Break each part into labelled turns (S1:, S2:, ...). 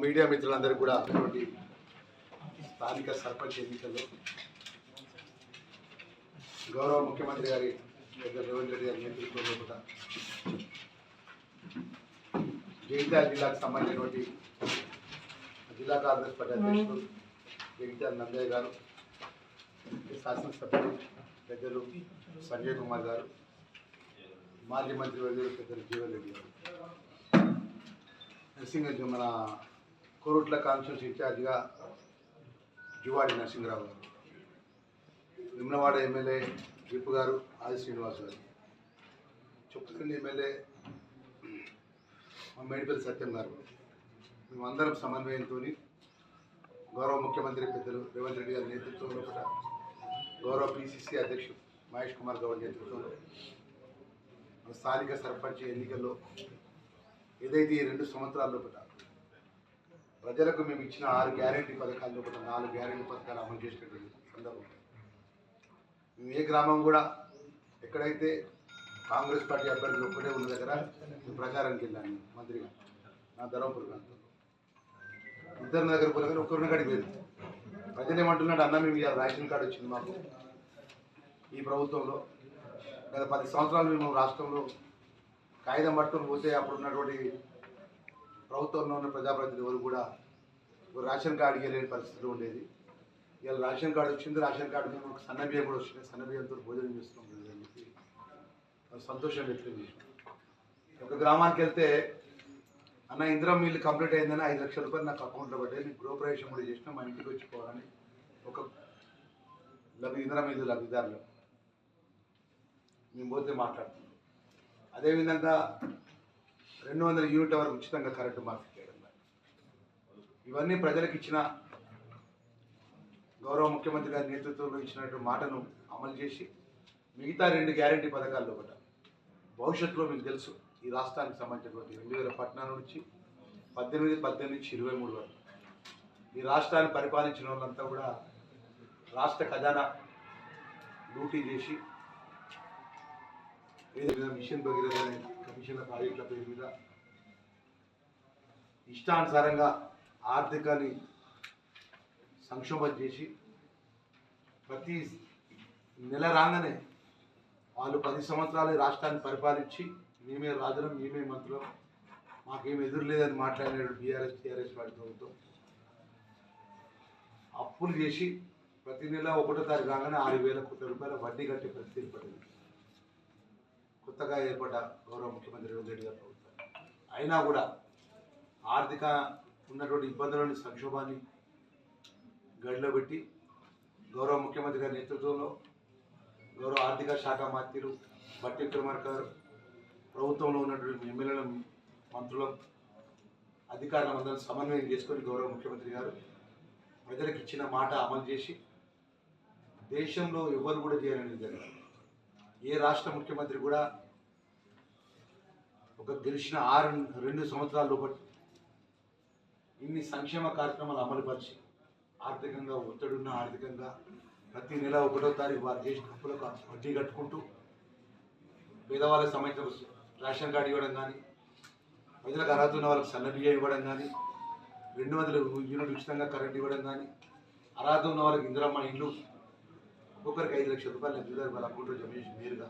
S1: Media మిత్రులందరూ కూడా స్థానిక సర్పంచ్ ఎన్నికల్లో గౌరవ ముఖ్యమంత్రి గారి రేవంత్ రెడ్డి గారి నేతృత్వంలో కూడా జగిత్యాల జిల్లాకు సంబంధించినటువంటి జిల్లా కాంగ్రెస్ పార్టీ అధ్యక్షుడు జగిత్యాల నందయ్య గారు, శాసనసభ్యులు పెద్దలు సంజయ్ కుమార్ గారు, మాజీ మంత్రి వర్యులు పెద్దలు జీవన్ రెడ్డి గారు, నరసింహ మన కోరుట్ల కాన్స్టిట్యూన్సీ ఇన్ఛార్జిగా జువాడి నరసింహరావు గారు, నిమ్మనవాడ ఎమ్మెల్యే విప్పు గారు ఆది శ్రీనివాస్ గారు, చుక్కకండి ఎమ్మెల్యే మేడిపల్లి సత్యం గారు, మేమందరం సమన్వయంతో గౌరవ ముఖ్యమంత్రి పెద్దలు రేవంత్ రెడ్డి గారి నేతృత్వంలో కూడా గౌరవ పిసిసి అధ్యక్షుడు మహేష్ కుమార్ గౌడ్ నేతృత్వంలో స్థానిక సర్పంచ్ ఎన్నికల్లో ఏదైతే ఈ 2 సంవత్సరాల్లో కూడా ప్రజలకు మేము ఇచ్చిన 6 గ్యారెంటీ పథకాల్లో కూడా 4 గ్యారెంటీ పథకాలు అమలు చేసినటువంటి సందర్భం. మేము ఏ గ్రామం కూడా ఎక్కడైతే కాంగ్రెస్ పార్టీ అభ్యర్థులు ఒక్కటే ఉన్న దగ్గర మేము ప్రచారానికి వెళ్ళాను. మంత్రిగా నా ధర్మపురి ప్రాంతంలో ఇద్దరు దగ్గర పోయిన ఒక్కరిని కాడికి పోయింది. ప్రజలు ఏమంటున్నాడు, అన్న మేము ఇవాళ రేషన్ కార్డు వచ్చింది మాకు ఈ ప్రభుత్వంలో. గత 10 సంవత్సరాలు మేము రాష్ట్రంలో కాగితం పట్టుకొని పోతే అప్పుడు ఉన్నటువంటి ప్రభుత్వంలో ఉన్న ప్రజాప్రతినిధులు ఎవరు కూడా రేషన్ కార్డు ఇవ్వలేని పరిస్థితిలో ఉండేది. ఇవాళ రేషన్ కార్డు వచ్చింది, రేషన్ కార్డు మేము సన్నబియ్యం కూడా వచ్చింది, సన్నబియ్యంతో భోజనం చేస్తున్నాం అని చెప్పి సంతోషం వ్యక్తం చేసినాం. ఒక గ్రామానికి వెళ్తే అన్న ఇందిరం మిల్లు కంప్లీట్ అయిందని 5 లక్షల రూపాయలు నాకు అకౌంట్లో పడ్డాయి, నీకు గృహప్రవేశం కూడా చేసినా మా ఇంటికి వచ్చిపోవాలని ఒక ఇందిరం మిల్లు లబ్ధిదారులు మేము పోతే మాట్లాడుతున్నాం. అదేవిధంగా 200 యూనిట్ల వరకు ఉచితంగా కరెంటు మార్పు చేయడం, ఇవన్నీ ప్రజలకు ఇచ్చిన గౌరవ ముఖ్యమంత్రి గారి నేతృత్వంలో ఇచ్చినటువంటి మాటను అమలు చేసి మిగతా 2 గ్యారెంటీ పథకాల్లో కూడా భవిష్యత్తులో మీకు తెలుసు ఈ రాష్ట్రానికి సంబంధించినటువంటి 2014 నుంచి 18 నుంచి 23 వరకు ఈ రాష్ట్రాన్ని పరిపాలించిన వాళ్ళంతా కూడా రాష్ట్ర ఖజానా లూటీ చేసి మిషన్ భగీరథ అనే కమిషన్ల ప్రాజెక్టుల పేరు మీద ఇష్టానుసారంగా ఆర్థికాన్ని సంక్షోభం చేసి ప్రతి నెల రాగానే వాళ్ళు 10 సంవత్సరాలు రాష్ట్రాన్ని పరిపాలించి మేమే రాజులం మేమే మంత్రులం మాకేం ఎదురు లేదని మాట్లాడినాడు టీఆర్ఎస్ పార్టీ ప్రభుత్వం. అప్పులు చేసి ప్రతి నెల 1వ తారీఖు రాగానే 6,000 కోట్ల రూపాయల వడ్డీ కట్టే పరిస్థితి ఏర్పడింది కొత్తగా ఏర్పడ్డ గౌరవ ముఖ్యమంత్రి రేవంత్ రెడ్డి గారి ప్రభుత్వం. అయినా కూడా ఆర్థిక ఉన్నటువంటి ఇబ్బందులని సంక్షోభాన్ని గడిలో పెట్టి గౌరవ ముఖ్యమంత్రి గారి నేతృత్వంలో గౌరవ ఆర్థిక శాఖ మంత్రులు బట్టి విక్రమార్క గారు, ప్రభుత్వంలో ఉన్నటువంటి ఎమ్మెల్యేల మంత్రుల అధికారులందరూ సమన్వయం చేసుకొని గౌరవ ముఖ్యమంత్రి గారు ప్రజలకు ఇచ్చిన మాట అమలు చేసి దేశంలో ఎవరు కూడా చేయాలని జరిగింది. ఏ రాష్ట్ర ముఖ్యమంత్రి కూడా ఒక గెలిచిన 2 సంవత్సరాల బట్టి ఇన్ని సంక్షేమ కార్యక్రమాలు అమలుపరిచి ఆర్థికంగా ఒత్తిడున్న ఆర్థికంగా ప్రతి నెల 1వ తారీఖు వారు చేసిన అప్పులకు వడ్డీ కట్టుకుంటూ పేదవాళ్ళకి సంబంధించిన రేషన్ కార్డు ఇవ్వడం కానీ, ప్రజలకు అర్హత ఉన్న వాళ్ళకి సన్నబియ్యం ఇవ్వడం కానీ, 200 యూనిట్ ఉచితంగా కరెంట్ ఇవ్వడం కానీ, అర్హత ఉన్న వాళ్ళకి ఇందిరమ్మ ఇండ్లు ఒక్కొక్కరికి 5 లక్షల రూపాయలు లబ్ధిదారు వాళ్ళ అకౌంట్లో జమ చేసి నేరుగా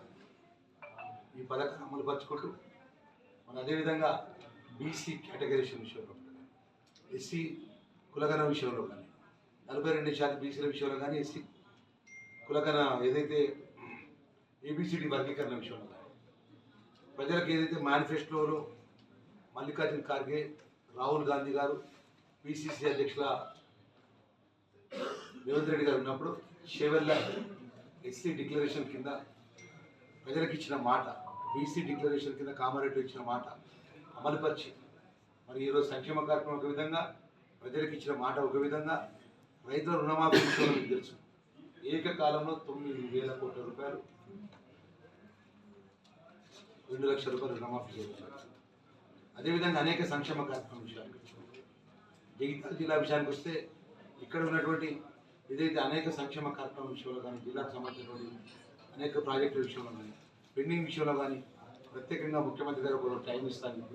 S1: ఈ పథకాన్ని అమలుపరుచుకుంటూ మన అదేవిధంగా బీసీ కేటగరీషన్ విషయంలో, ఎస్సీ కులగణ విషయంలో కానీ, 42% బీసీల విషయంలో కానీ, ఎస్సీ కులగణ ఏదైతే ఏబిసిడి వర్గీకరణ విషయంలో కానీ ప్రజలకు ఏదైతే మేనిఫెస్టోలో మల్లికార్జున ఖార్గే, రాహుల్ గాంధీ గారు పిసిసి అధ్యక్షుల రేవంత్ రెడ్డి గారు ఉన్నప్పుడు షేవెల్ల ఎస్సీ డిక్లరేషన్ కింద ప్రజలకు ఇచ్చిన మాట, బీసీ డిక్లరేషన్ కింద కామారెడ్డి ఇచ్చిన మాట అమలుపరిచి మరి ఈరోజు సంక్షేమ కార్యక్రమం ఒక విధంగా, ప్రజలకు ఇచ్చిన మాట ఒక విధంగా, రైతుల రుణమాఫీ విషయంలో మీకు తెలుసు ఏకకాలంలో 9,000 కోట్ల రూపాయలు 2 లక్షల రూపాయలు రుణమాఫీ చేస్తున్నారు. అదేవిధంగా అనేక సంక్షేమ కార్యక్రమం విషయానికి జగిత్యాల జిల్లా విషయానికి వస్తే ఇక్కడ ఉన్నటువంటి ఏదైతే అనేక సంక్షేమ కార్యక్రమం విషయంలో కానీ, జిల్లాకు సంబంధించినటువంటి అనేక ప్రాజెక్టుల విషయంలో కానీ, పెండింగ్ విషయంలో కానీ ప్రత్యేకంగా ముఖ్యమంత్రి గారు ఒక టైం ఇస్తాను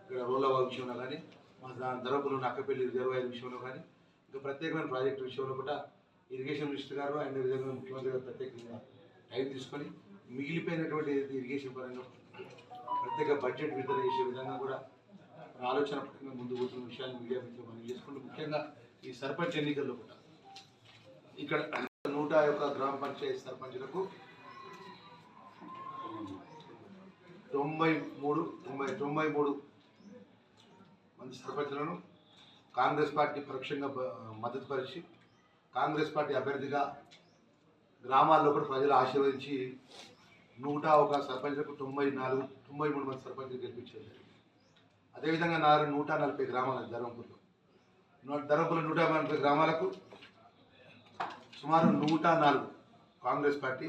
S1: ఇక్కడ రోల్ అవ్వ విషయంలో కానీ మా ధరపులు నక్కపల్లి రిజర్వాయర్ విషయంలో కానీ ఇంకా ప్రత్యేకమైన ప్రాజెక్టు విషయంలో కూడా ఇరిగేషన్ మినిస్టర్ గారు ఆయన విధంగా ముఖ్యమంత్రి గారు ప్రత్యేకంగా టైం తీసుకొని మిగిలిపోయినటువంటి ఇరిగేషన్ పరంగా ప్రత్యేక బడ్జెట్ విడుదల చేసే విధంగా కూడా ఆలోచన పరంగా ముందు పోతున్న విషయాన్ని మీడియా మిత్రులు మనం చేసుకుంటూ ముఖ్యంగా ఈ సర్పంచ్ ఎన్నికల్లో కూడా ఇక్కడ 101 గ్రామ పంచాయతీ సర్పంచులకు 93 మంది సర్పంచులను కాంగ్రెస్ పార్టీ పరోక్షంగా మద్దతు పరిచి కాంగ్రెస్ పార్టీ అభ్యర్థిగా గ్రామాల్లో కూడా ప్రజలు ఆశీర్వదించి 101 సర్పంచులకు 93 మంది సర్పంచులు గెలిపించారు. అదేవిధంగా 140 గ్రామాలు ధర్మపురంలో 140 గ్రామాలకు సుమారు 104 కాంగ్రెస్ పార్టీ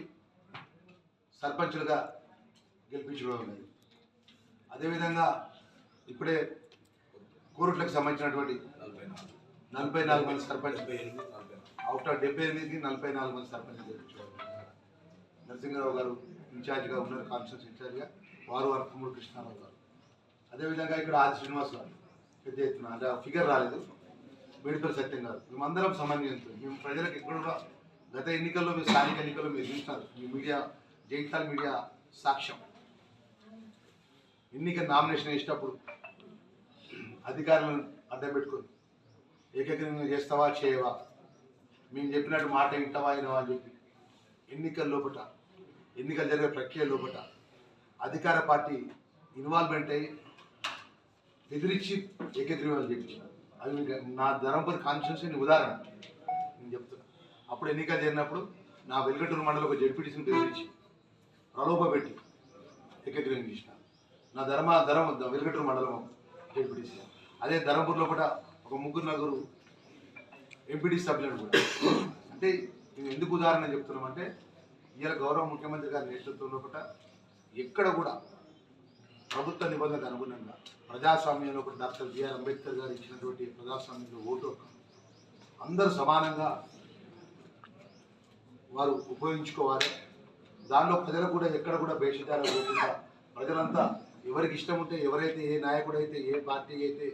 S1: సర్పంచులుగా గెలిపించడం ఉన్నది. అదేవిధంగా ఇప్పుడే కోరుట్లకు సంబంధించినటువంటి 44 మంది సర్పంచ్ అవుట్ ఆఫ్ 78కి 44 మంది సర్పంచ్ గెలిపించడం. నరసింహరావు గారు ఇన్ఛార్జిగా ఉన్నారు, కాన్స్టిట్యూన్సీ ఇన్ఛార్జిగా వారు తమ్ముడు కృష్ణారావు గారు. అదేవిధంగా ఇక్కడ ఆది శ్రీనివాస్ గారు పెద్ద ఎత్తున అంటే ఫిగర్ రాలేదు, మేడిపల్లి సత్యం గారు. మేమందరం సమన్వయంతో మేము ప్రజలకు ఎక్కడ కూడా గత ఎన్నికల్లో మీరు స్థానిక ఎన్నికల్లో మీరు చూసినారు, మీ మీడియా జైతాల్ మీడియా సాక్ష్యం. ఎన్నిక నామినేషన్ వేసేటప్పుడు అధికారులను అడ్డం పెట్టుకొని ఏకగ్రీవంగా చేస్తావా చేయవా, మేము చెప్పినట్టు మాట వింటావా అయినవా అని చెప్పి ఎన్నికలు జరిగే ప్రక్రియ లోపల అధికార పార్టీ ఇన్వాల్వ్మెంట్ అయ్యి బెదిరించి ఏకగ్రీవాలు చెప్పించారు. అవి నా ధర్మపురి కాన్స్టిట్యూన్సీ ఉదాహరణ నేను చెప్తున్నా. అప్పుడు ఎన్నికలు జరిగినప్పుడు నా వెల్గటూరు మండలం ఒక జడ్పీటీసీని బెదిరించి ప్రలోభ పెట్టి ఏకగ్రీవం చేసిన నా వెల్గటూరు మండలం జడ్పీటీసీ. అదే ధర్మపురి లోపల ఒక 3-4 ఎంపీటీ సభ్యులను కూడా. అంటే మేము ఎందుకు ఉదాహరణ చెప్తున్నామంటే ఇవాళ గౌరవ ముఖ్యమంత్రి గారి నేతృత్వంలో కూడా ఎక్కడ కూడా ప్రభుత్వ నిబంధనలకు అనుగుణంగా ప్రజాస్వామ్యంలో కూడా డాక్టర్ బిఆర్ అంబేద్కర్ గారు ఇచ్చినటువంటి ప్రజాస్వామ్యంలో ఓటు అందరూ సమానంగా వారు ఉపయోగించుకోవాలి. దానిలో ప్రజలు కూడా ఎక్కడ కూడా భేషజాలు పోకుండా ప్రజలంతా ఎవరికి ఇష్టం ఉంటే ఎవరైతే ఏ నాయకుడు అయితే ఏ పార్టీ అయితే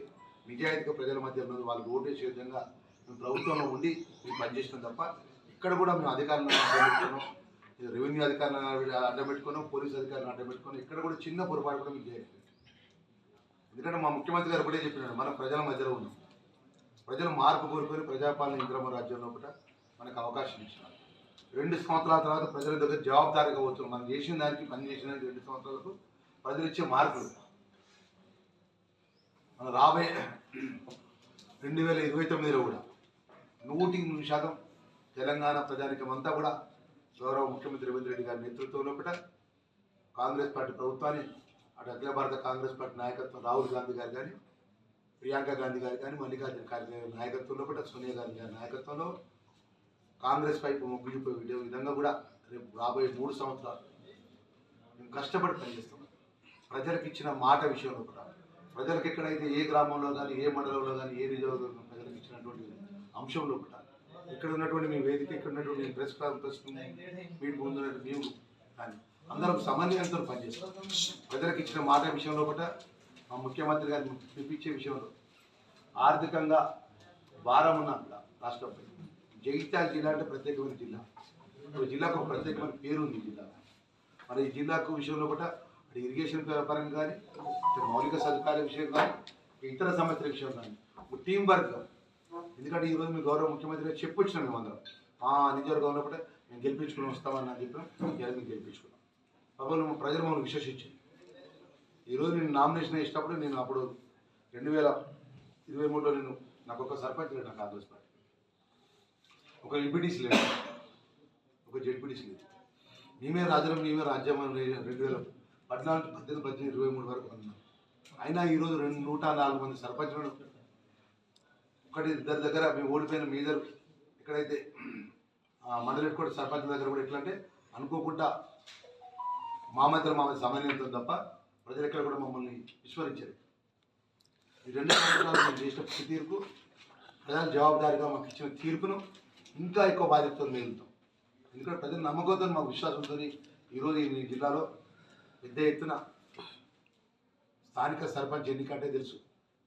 S1: నిజాయితీగా ప్రజల మధ్య ఉన్నదో వాళ్ళకి ఓటు వేసే విధంగా మేము ప్రభుత్వంలో ఉండి మేము పనిచేసినాం తప్ప ఇక్కడ కూడా మేము అధికారులను అడ్డం రెవెన్యూ అధికారులను అడ్డం పెట్టుకున్నాం, పోలీసు అధికారులను అడ్డం పెట్టుకున్నాం. ఇక్కడ కూడా చిన్న పొరపాటు కూడా మీకు చేయలేదు. ఎందుకంటే మా ముఖ్యమంత్రి గారు కూడా చెప్పినాడు, మనం ప్రజల మధ్యలో ఉన్నాం, ప్రజలు మార్పు కోరుకొని ప్రజాపాలన ఇంద్రమ రాజ్యంలో కూడా మనకు అవకాశం ఇచ్చినారు. 2 సంవత్సరాల తర్వాత ప్రజల దగ్గర జవాబుదారీగా పోతున్నాం. మనం చేసిన దానికి పని చేసిన దానికి 2 సంవత్సరాలకు ప్రజలు ఇచ్చే మార్పులు మన రాబోయే 2029లో కూడా 100% తెలంగాణ ప్రజానికం అంతా కూడా గౌరవ ముఖ్యమంత్రి రేవంత్ రెడ్డి గారి నేతృత్వంలో కూడా కాంగ్రెస్ పార్టీ ప్రభుత్వాన్ని అటు అఖిల భారత కాంగ్రెస్ పార్టీ నాయకత్వం రాహుల్ గాంధీ గారు కానీ, ప్రియాంక గాంధీ గారు కానీ, మల్లికార్జున ఖార్గే గారి నాయకత్వంలో కూడా సోనియా గాంధీ గారి నాయకత్వంలో కాంగ్రెస్ వైపు మొగ్గిపోయే విధంగా కూడా రేపు రాబోయే 3 సంవత్సరాలు మేము కష్టపడి పనిచేస్తాం. ప్రజలకు ఇచ్చిన మాట విషయంలో కూడా ప్రజలకు ఎక్కడైతే ఏ గ్రామంలో కానీ ఏ మండలంలో కానీ ఏ నియోజకవర్గంలో ప్రజలకు ఇచ్చినటువంటి అంశంలో కూడా ఇక్కడ ఉన్నటువంటి మీ వేదిక, ఇక్కడ ఉన్నటువంటి ప్రెస్ మీట్ ముందున్నట్టు మేము కానీ అందరం సమన్వయంతో పనిచేస్తాం. ప్రజలకు ఇచ్చిన మాట విషయంలో కూడా మా ముఖ్యమంత్రి గారిని పిలిపించే విషయంలో ఆర్థికంగా భారం ఉన్న రాష్ట్రంపై జగిత్యాల జిల్లా అంటే ప్రత్యేకమైన జిల్లా. ఇప్పుడు జిల్లాకు ఒక ప్రత్యేకమైన పేరు ఉంది జిల్లా. మరి ఈ జిల్లాకు విషయంలో కూడా అటు ఇరిగేషన్ పరంగా కానీ, మౌలిక సదుపాయాల విషయం కానీ, ఇతర సమస్యల విషయం కానీ ఒక టీం వర్క్. ఎందుకంటే ఈరోజు మీ గౌరవ ముఖ్యమంత్రి గారు చెప్పొచ్చినాం, మేము అందరం మా నియోజకవర్గంలో కూడా మేము గెలిపించుకుని వస్తామని చెప్పినాం. ఇలా మేము గెలిపించుకున్నాం. ప్రజలు మమ్మల్ని విశ్వసించింది. ఈరోజు నేను నామినేషన్ వేసినప్పుడు నేను అప్పుడు 2023లో నాకు ఒక సర్పంచ్ లేదు, నాకు కాంగ్రెస్ పార్టీ ఒక ఎంపీటీసీ లేదు, ఒక జెడ్పీటీసీ లేదు. మేమే రాజ్యం 2014, 18, 18, 23 వరకు అన్నాం. అయినా ఈరోజు 104 మంది సర్పంచులను ఒకటి దగ్గర మేము ఓడిపోయిన మీదరు ఎక్కడైతే మండలి కూడా సర్పంచ్ దగ్గర కూడా ఎట్లా అంటే అనుకోకుండా మా మధ్య సమన్వయంతో తప్ప ప్రజలు ఎక్కడ కూడా మమ్మల్ని విస్మరించారు. ఈ 2 సంవత్సరాలు మేము చేసిన ప్రతి తీర్పు ప్రజలు జవాబుదారీగా మాకు ఇచ్చిన తీర్పును ఇంకా ఎక్కువ బాధ్యతతో మేలుతాం. ఎందుకంటే ప్రజల నమ్మకంతో మాకు విశ్వాసంతో ఈరోజు ఈ జిల్లాలో పెద్ద ఎత్తున స్థానిక సర్పంచ్ ఎన్నికంటే తెలుసు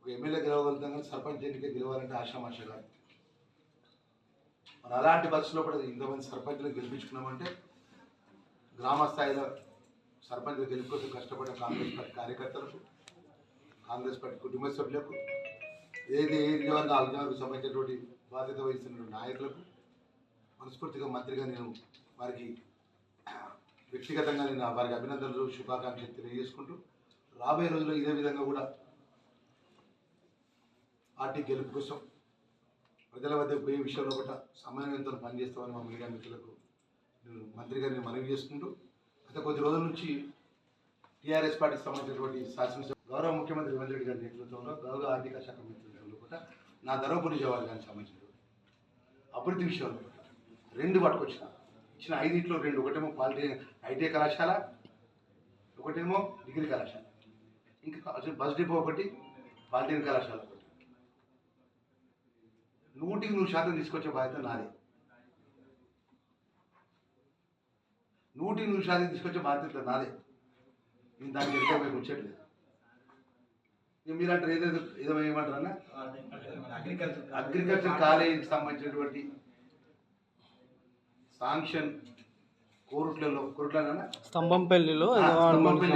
S1: ఒక ఎమ్మెల్యే గెలవగలుగుతాం కానీ సర్పంచ్ ఎన్నిక గెలవాలంటే ఆశామాష కాదు. మరి అలాంటి బస్సులో కూడా ఇంతమంది సర్పంచ్లు గెలిపించుకున్నామంటే గ్రామ స్థాయిలో సర్పంచ్లు గెలుపు కోసం కష్టపడిన కాంగ్రెస్ పార్టీ కార్యకర్తలకు, కాంగ్రెస్ పార్టీ కుటుంబ సభ్యులకు, ఏది ఏ నియోజకవర్గాలకు సంబంధించినటువంటి బాధ్యత వహిస్తున్న నాయకులకు మనస్ఫూర్తిగా మంత్రిగా నేను వారికి వ్యక్తిగతంగా నేను వారికి అభినందనలు శుభాకాంక్షలు తెలియజేసుకుంటూ రాబోయే రోజుల్లో ఇదే విధంగా కూడా పార్టీ గెలుపు కోసం ప్రజల వద్దకు పోయే విషయంలో కూడా సమన్వయంతో పనిచేస్తామని మా మీడియా మిత్రులకు నేను మంత్రిగా నేను మనవి చేసుకుంటూ గత కొద్ది రోజుల నుంచి టీఆర్ఎస్ పార్టీకి సంబంధించినటువంటి శాసనసభ గౌరవ ముఖ్యమంత్రి రేవంత్ రెడ్డి గారి నేతృత్వంలో గౌరవ ఆర్థిక శాఖ మంత్రులు కూడా నా ధర్మపురి నియోజకవర్గానికి సంబంధించిన అభివృద్ధి విషయంలో 2 పట్టుకొచ్చిన ఇచ్చిన 5 2, ఒకటేమో ఐటీఐ కళాశాల, ఒకటేమో డిగ్రీ కళాశాల, ఇంకా బస్ డిపో ఒకటి, పాలిటెక్నిక్ కళాశాల ఒకటి. 100% తీసుకొచ్చే బాధ్యత నాదే. 100% తీసుకొచ్చే బాధ్యత నాదే. నేను దానికి ఎంత మీకు వచ్చేట్లేదు. మీరంటారు ఏదో ఏమంటారన్నా అగ్రికల్చర్ కాలేజీకి సంబంధించినటువంటి శాంక్షన్ కోరుట్లలోనా
S2: స్తంభంపల్లిలో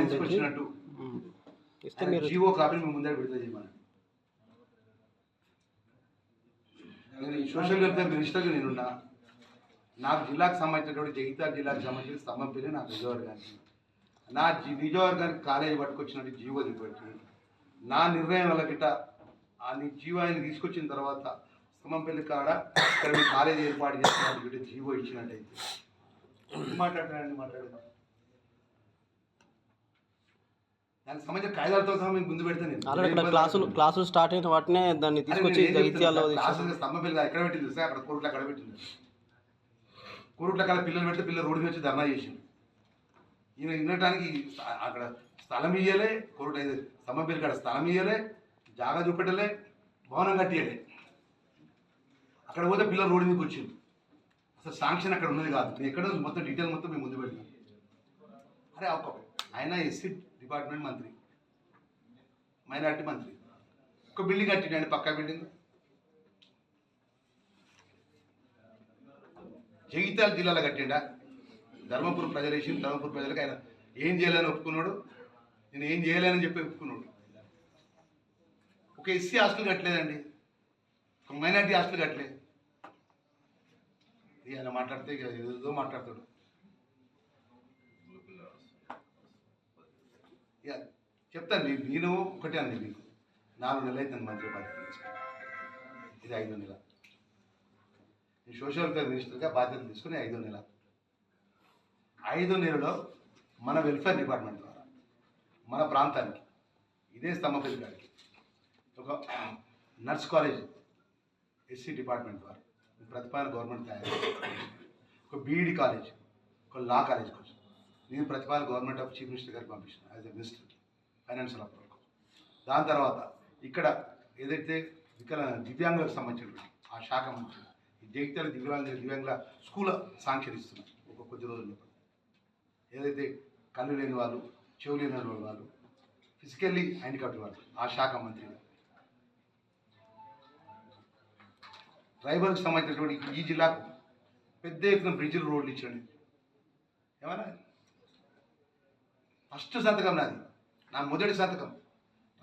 S1: తీసుకొచ్చినట్టు జీవో కాపీని మేము ముందే విడుదల చేయమని నేను ఈ సోషల్ వెల్ఫేర్ మినిస్టర్గా నేనున్నా. నాకు జిల్లాకు సంబంధించినటువంటి జగిత్యాల జిల్లాకు సంబంధించిన స్తంభంపల్లి నాకు నియోజకవర్గానికి నా నియోజకవర్గానికి కాలేజీ పట్టుకొచ్చినట్టు జీవో దిగబట్టి నా నిర్ణయం వల్ల గిట్ట ఆ జీవో ఆయన తీసుకొచ్చిన తర్వాత స్తంభంపల్లి కాడ ఇక్కడ మీ కాలేజీ ఏర్పాటు చేస్తున్నట్టు గిట్ట జీవో ఇచ్చినట్టయితే మాట్లాడతానండి మాట్లాడేది దానికి సంబంధించిన కాయిదాలతో సహా మీకు ముందు పెడతాను నేను.
S2: క్లాసులు స్టార్ట్ అయిన వాటినే దాన్ని తీసుకొచ్చి జగిత్యాలలో
S1: స్తంభంపల్లి ఎక్కడ పెట్టింది సార్? అక్కడ కోరుట్ల అక్కడ పెట్టింది. కోరుట్ల కాడ పిల్లలు పెడితే పిల్లలు రోడ్డు మీద వచ్చి ధర్నా చేసింది. ఈయన వినటానికి అక్కడ స్థలం ఇయ్యలే, కోరుట స్తంభంపల్లి కాడ స్థలం ఇయ్యలే, జాగా చూపెట్టలే, భవనం కట్టియలే. అక్కడ పోతే పిల్లలు రోడ్డు మీదకి వచ్చింది. అసలు శాంక్షన్ అక్కడ ఉన్నది కాదు. నేను ఎక్కడ మొత్తం డీటెయిల్ మొత్తం మేము ముందు పెడతాం. అరే ఆయన ఎస్సీ డిపార్ట్మెంట్ మంత్రి, మైనార్టీ మంత్రి, ఒక బిల్డింగ్ కట్టిండండి, పక్కా బిల్డింగ్. జగిత్యాల జిల్లాలో కట్టిండా? ధర్మపురం ప్రజలు వేసి ధర్మపురం ప్రజలకు ఆయన ఏం చేయాలని ఒప్పుకున్నాడు, నేను ఏం చేయలేనని చెప్పి ఒప్పుకున్నాడు. ఒక ఎస్సీ హాస్టల్ కట్టలేదండి, ఒక మైనార్టీ హాస్టల్ కట్టలేదు. ఆయన మాట్లాడితే ఏదో మాట్లాడతాడు. ఇక చెప్తాను నేను ఒకటే అండి, మీకు 4 నెలలు అయితే నన్ను మంత్రి బాధ్యత తీసుకుని, ఇది 5వ నెల. నేను సోషల్ వెల్ఫేర్ మినిస్టర్గా బాధ్యత తీసుకుని 5వ నెల. 5వ నెలలో మన వెల్ఫేర్ డిపార్ట్మెంట్ ద్వారా మన ప్రాంతానికి ఇదే స్తంభపల్లి గారికి ఒక నర్స్ కాలేజ్ ఎస్సీ డిపార్ట్మెంట్ ద్వారా ప్రతిపాదన గవర్నమెంట్ తయారు, ఒక బీఈడి కాలేజ్, ఒక లా కాలేజ్ కోసం నేను ప్రతిపాదన గవర్నమెంట్ ఆఫ్ చీఫ్ మినిస్టర్ గారికి పంపించిన as a minister financial approval కోసం. దాని తర్వాత ఇక్కడ ఏదైతే దివ్యాంగులకు సంబంధించిన ఆ శాఖ మంత్రి జగిత్యాల దివ్యాంగుల స్కూల్ శాంక్షన్ ఇస్తున్నాం ఒక కొద్ది రోజుల్లో. ఏదైతే కళ్ళు లేని వాళ్ళు, చెవు లేని వాళ్ళు, ఫిజికల్లీ హ్యాండిక్యాప్డ్ వాళ్ళు, ఆ శాఖ మంత్రి. ట్రైబల్కి సంబంధించినటువంటి ఈ జిల్లాకు పెద్ద ఎత్తున బ్రిడ్జిలు, రోడ్లు ఇచ్చండి. ఏమన్నా ఫస్ట్ సంతకం నాది, నా మొదటి సంతకం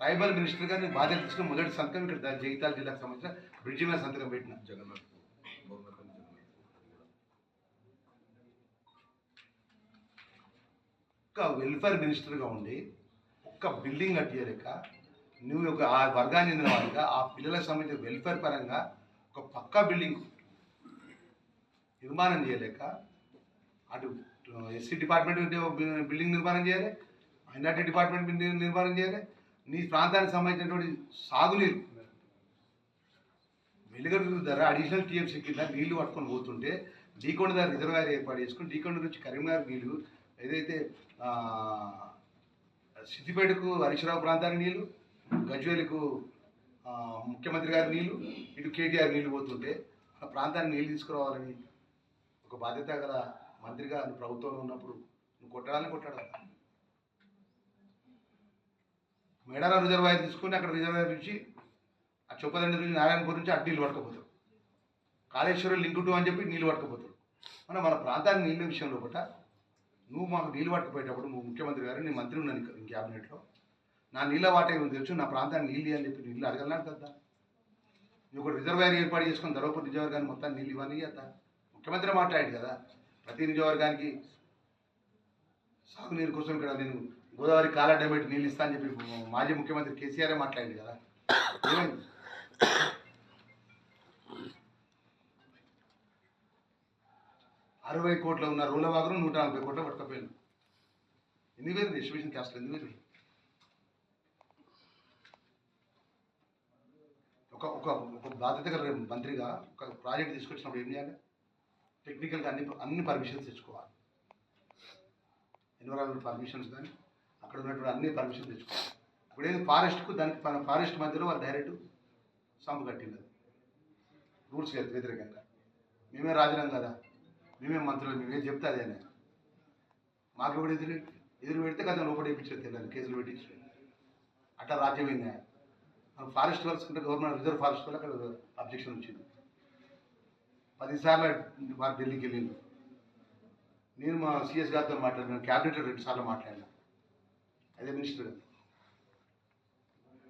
S1: ట్రైబల్ మినిస్టర్గా నేను బాధ్యత తీసుకున్న మొదటి సంతకం ఇక్కడ జగిత్యాల జిల్లాకు సంబంధించిన బ్రిడ్జి మీద సంతకం పెట్టిన. జగన్నాథ్ ఒక్క వెల్ఫేర్ మినిస్టర్గా ఉండి ఒక్క బిల్డింగ్ కట్టియలేక, నువ్వు ఒక ఆ వర్గానికి చెందిన వాడిగా ఆ పిల్లలకు సంబంధించిన వెల్ఫేర్ పరంగా ఒక పక్కా బిల్డింగ్ నిర్మాణం చేయలేక, అటు ఎస్సీ డిపార్ట్మెంట్ బిల్డింగ్ నిర్మాణం చేయాలి, మైనార్టీ డిపార్ట్మెంట్ నిర్మాణం చేయాలి, నీ ప్రాంతానికి సంబంధించినటువంటి సాగునీరు వెలుగట్టు ధర అడిషనల్ టీఎంసీ కింద నీళ్లు పట్టుకొని పోతుంటే డీకొండ ధర రిజర్వాయర్ ఏర్పాటు చేసుకుని డీకొండ నుంచి కరీంనగర్ నీళ్లు, ఏదైతే సిద్దిపేటకు హరీశ్రావు ప్రాంతానికి నీళ్లు, గజ్వేలకు ముఖ్యమంత్రి గారి నీళ్లు, ఇటు కేటీఆర్ నీళ్లు పోతుంటే ఆ ప్రాంతానికి నీళ్ళు తీసుకురావాలని ఒక బాధ్యత గల మంత్రిగా నువ్వు ప్రభుత్వంలో ఉన్నప్పుడు నువ్వు కొట్టడాలని కొట్టాడు. మేడారం రిజర్వాయర్ తీసుకుని అక్కడ రిజర్వాయర్ నుంచి ఆ చొప్పదండి నుంచి నారాయణపూర్ నుంచి అటు నీళ్ళు పట్టుకుపోతారు. కాళేశ్వరం లింక్ టు అని చెప్పి నీళ్ళు పట్టుకుపోతారు. మన ప్రాంతానికి నీళ్ళ విషయంలో పట్ట నువ్వు మాకు నీళ్ళు పట్టుకుపోయేటప్పుడు నువ్వు ముఖ్యమంత్రి గారు నీ మంత్రి ఉన్నాను క్యాబినెట్లో నా నీళ్ళ వాట ఏమో తెలుసు, నా ప్రాంతానికి నీళ్ళు అని చెప్పి నీళ్ళు అడగలనా కదా. నువ్వు ఒక రిజర్వాయర్ ఏర్పాటు చేసుకుని ధర్మపురి నియోజకవర్గానికి మొత్తం నీళ్ళు ఇవ్వని కదా ముఖ్యమంత్రి మాట్లాడాడు కదా. ప్రతి నియోజకవర్గానికి సాగునీరు కోసం ఇక్కడ నేను గోదావరి కాలడ్డ పెట్టి నీళ్ళు ఇస్తా అని చెప్పి మాజీ ముఖ్యమంత్రి కేసీఆర్ మాట్లాడింది కదా. ఏమైంది? 60 కోట్ల ఉన్న రూలవాగరు 140 కోట్ల పట్టుకపోయాను. ఎన్ని వేలు డిస్ట్రిబ్యూషన్ క్యాస్ట్ ఎన్ని వేలు? ఒక బాధ్యత గల మంత్రిగా ఒక ప్రాజెక్ట్ తీసుకొచ్చినప్పుడు ఏం చేయాలి? టెక్నికల్గా అన్ని పర్మిషన్స్ తెచ్చుకోవాలి. ఎన్విరాన్మెంట్ పర్మిషన్స్ కానీ అక్కడ ఉన్నటువంటి అన్ని పర్మిషన్స్ తెచ్చుకోవాలి. ఇప్పుడు ఏది ఫారెస్ట్కు దానికి ఫారెస్ట్ మధ్యలో వాళ్ళు డైరెక్ట్ సంపు కట్టింది రూల్స్ వ్యతిరేకంగా. మేమే రాజీనామా కదా, మేమే మంత్రులు, మేమే చెప్తే అదేనా. మాకు ఎవడు ఎదురు పెడితే కదా లోపల వేయించారు తెలియదు, కేసులు పెట్టించారు. అట్లా రాజ్యమైందా? మనం ఫారెస్ట్ వర్క్స్ ఉంటే గవర్నమెంట్ రిజర్వ్ ఫారెస్ట్ వల్ల అక్కడ అబ్జెక్షన్ వచ్చింది. 10 సార్లు వారు ఢిల్లీకి వెళ్ళింది. నేను మా సిఎస్ గారితో మాట్లాడినాను, క్యాబినెట్లో 2 సార్లు మాట్లాడినా. అదే మినిస్టర్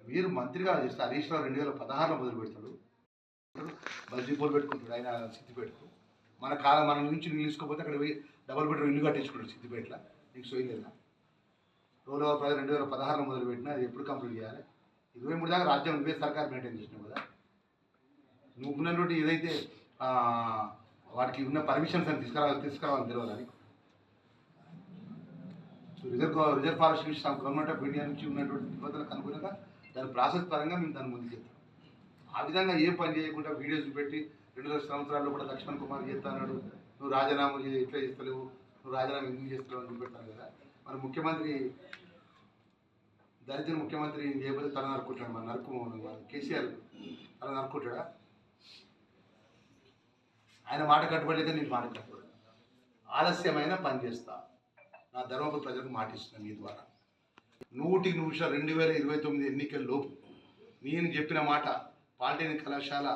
S1: మీరు మంత్రిగా చేస్తే హరీష్ రావు 2016లో మొదలు పెడతాడు, బస్ డిపోలు పెట్టుకుంటాడు ఆయన సిద్దిపేటకు. మన నుంచి నీళ్ళు తీసుకోకపోతే అక్కడ పోయి డబల్ బెడ్రూమ్ ఇల్లు కట్టించుకుంటాడు సిద్దిపేటలో. నీకు సోయలేదా? రోజు 2016లో మొదలు పెట్టినా అది ఎప్పుడు కంప్లీట్ చేయాలి? 23 దాకా రాజ్యం నువ్వే సర్కార్ మెయింటైన్ చేసినావు కదా. నువ్వు ఉన్నటువంటి ఏదైతే వాటికి ఉన్న పర్మిషన్స్ అని తీసుకురావాలని తెలియదు అని. రిజర్వ్ ఫారెస్ట్ నుంచి గవర్నమెంట్ ఆఫ్ ఇండియా నుంచి ఉన్నటువంటి నిబంధనలకు అనుగుణంగా దాని ప్రాసెస్ పరంగా మేము దాన్ని ముందుకు వెళ్తాం. ఆ విధంగా ఏ పని చేయకుండా వీడియోస్ పెట్టి 2 సంవత్సరాల్లో కూడా లక్ష్మణ్ కుమార్ చేస్తాడు, నువ్వు రాజీనామా ఎట్లా చేస్తలేవు, నువ్వు రాజీనామా ఎందుకు చేస్తున్నావు అని చూపెట్టాను కదా. మన ముఖ్యమంత్రి దళితుల ముఖ్యమంత్రి చేయకపోతే తల నరుక్కుంటాడు. మన కేసీఆర్ తల నరుక్కుంటాడా? ఆయన మాట కట్టుబడితే నేను మాట కట్టుబడి ఆలస్యమైన పని చేస్తా. నా ధర్మపురి ప్రజలకు మాటిస్తున్నాను మీ ద్వారా. 100% 2029 ఎన్నికల లోపు నేను చెప్పిన మాట పాలిటెక్నిక్ కళాశాల,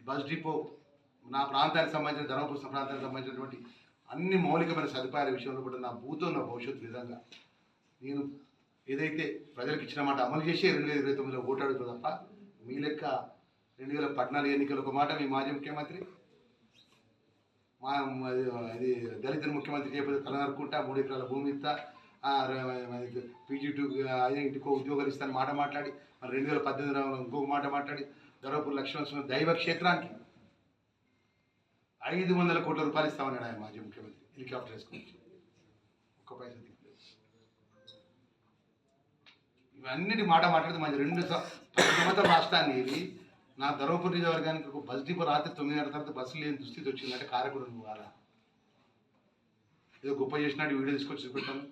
S1: బస్ డిపో, నా ప్రాంతానికి సంబంధించిన ధర్మపురి ప్రాంతానికి సంబంధించినటువంటి అన్ని మౌలికమైన సదుపాయాల విషయంలో కూడా నా భూతో నా భవిష్యత్తు విధంగా నేను ఏదైతే ప్రజలకు ఇచ్చిన మాట అమలు చేసి 2029లో ఓటు అడుగుతుంది తప్ప మీ లెక్క 2014 ఎన్నికలు ఒక మాట మీ మాజీ ముఖ్యమంత్రి అది దళితుల ముఖ్యమంత్రి చేయకపోతే తల నరుక్కుంటా, 3 ఎకరాల భూమి ఇస్తా, PG2 ఇంటికో ఉద్యోగాలు ఇస్తాను మాట మాట్లాడి, 2018లో ఇంకొక మాట మాట్లాడి ధర్మపురి లక్ష్మణ దైవ క్షేత్రానికి 500 కోట్ల రూపాయలు ఇస్తామన్నాడు ఆయన మాజీ ముఖ్యమంత్రి. హెలికాప్టర్ వేసుకొని ఒక్క పైసా దిగలేదు. ఇవన్నిటి మాట మాట్లాడితే మాది 2 సంవత్సరాల రాష్ట్రాన్ని ఇది నా ధర్మపురి నియోజకవర్గానికి ఒక బస్ డిపో రాత్రి 9 గంటల తర్వాత బస్సు లేని దుస్థితి వచ్చిందంటే కారకుడు నువ్వు అలా ఏదో గొప్ప చేసినట్టు వీడియో తీసుకొచ్చి చూపెట్టాను.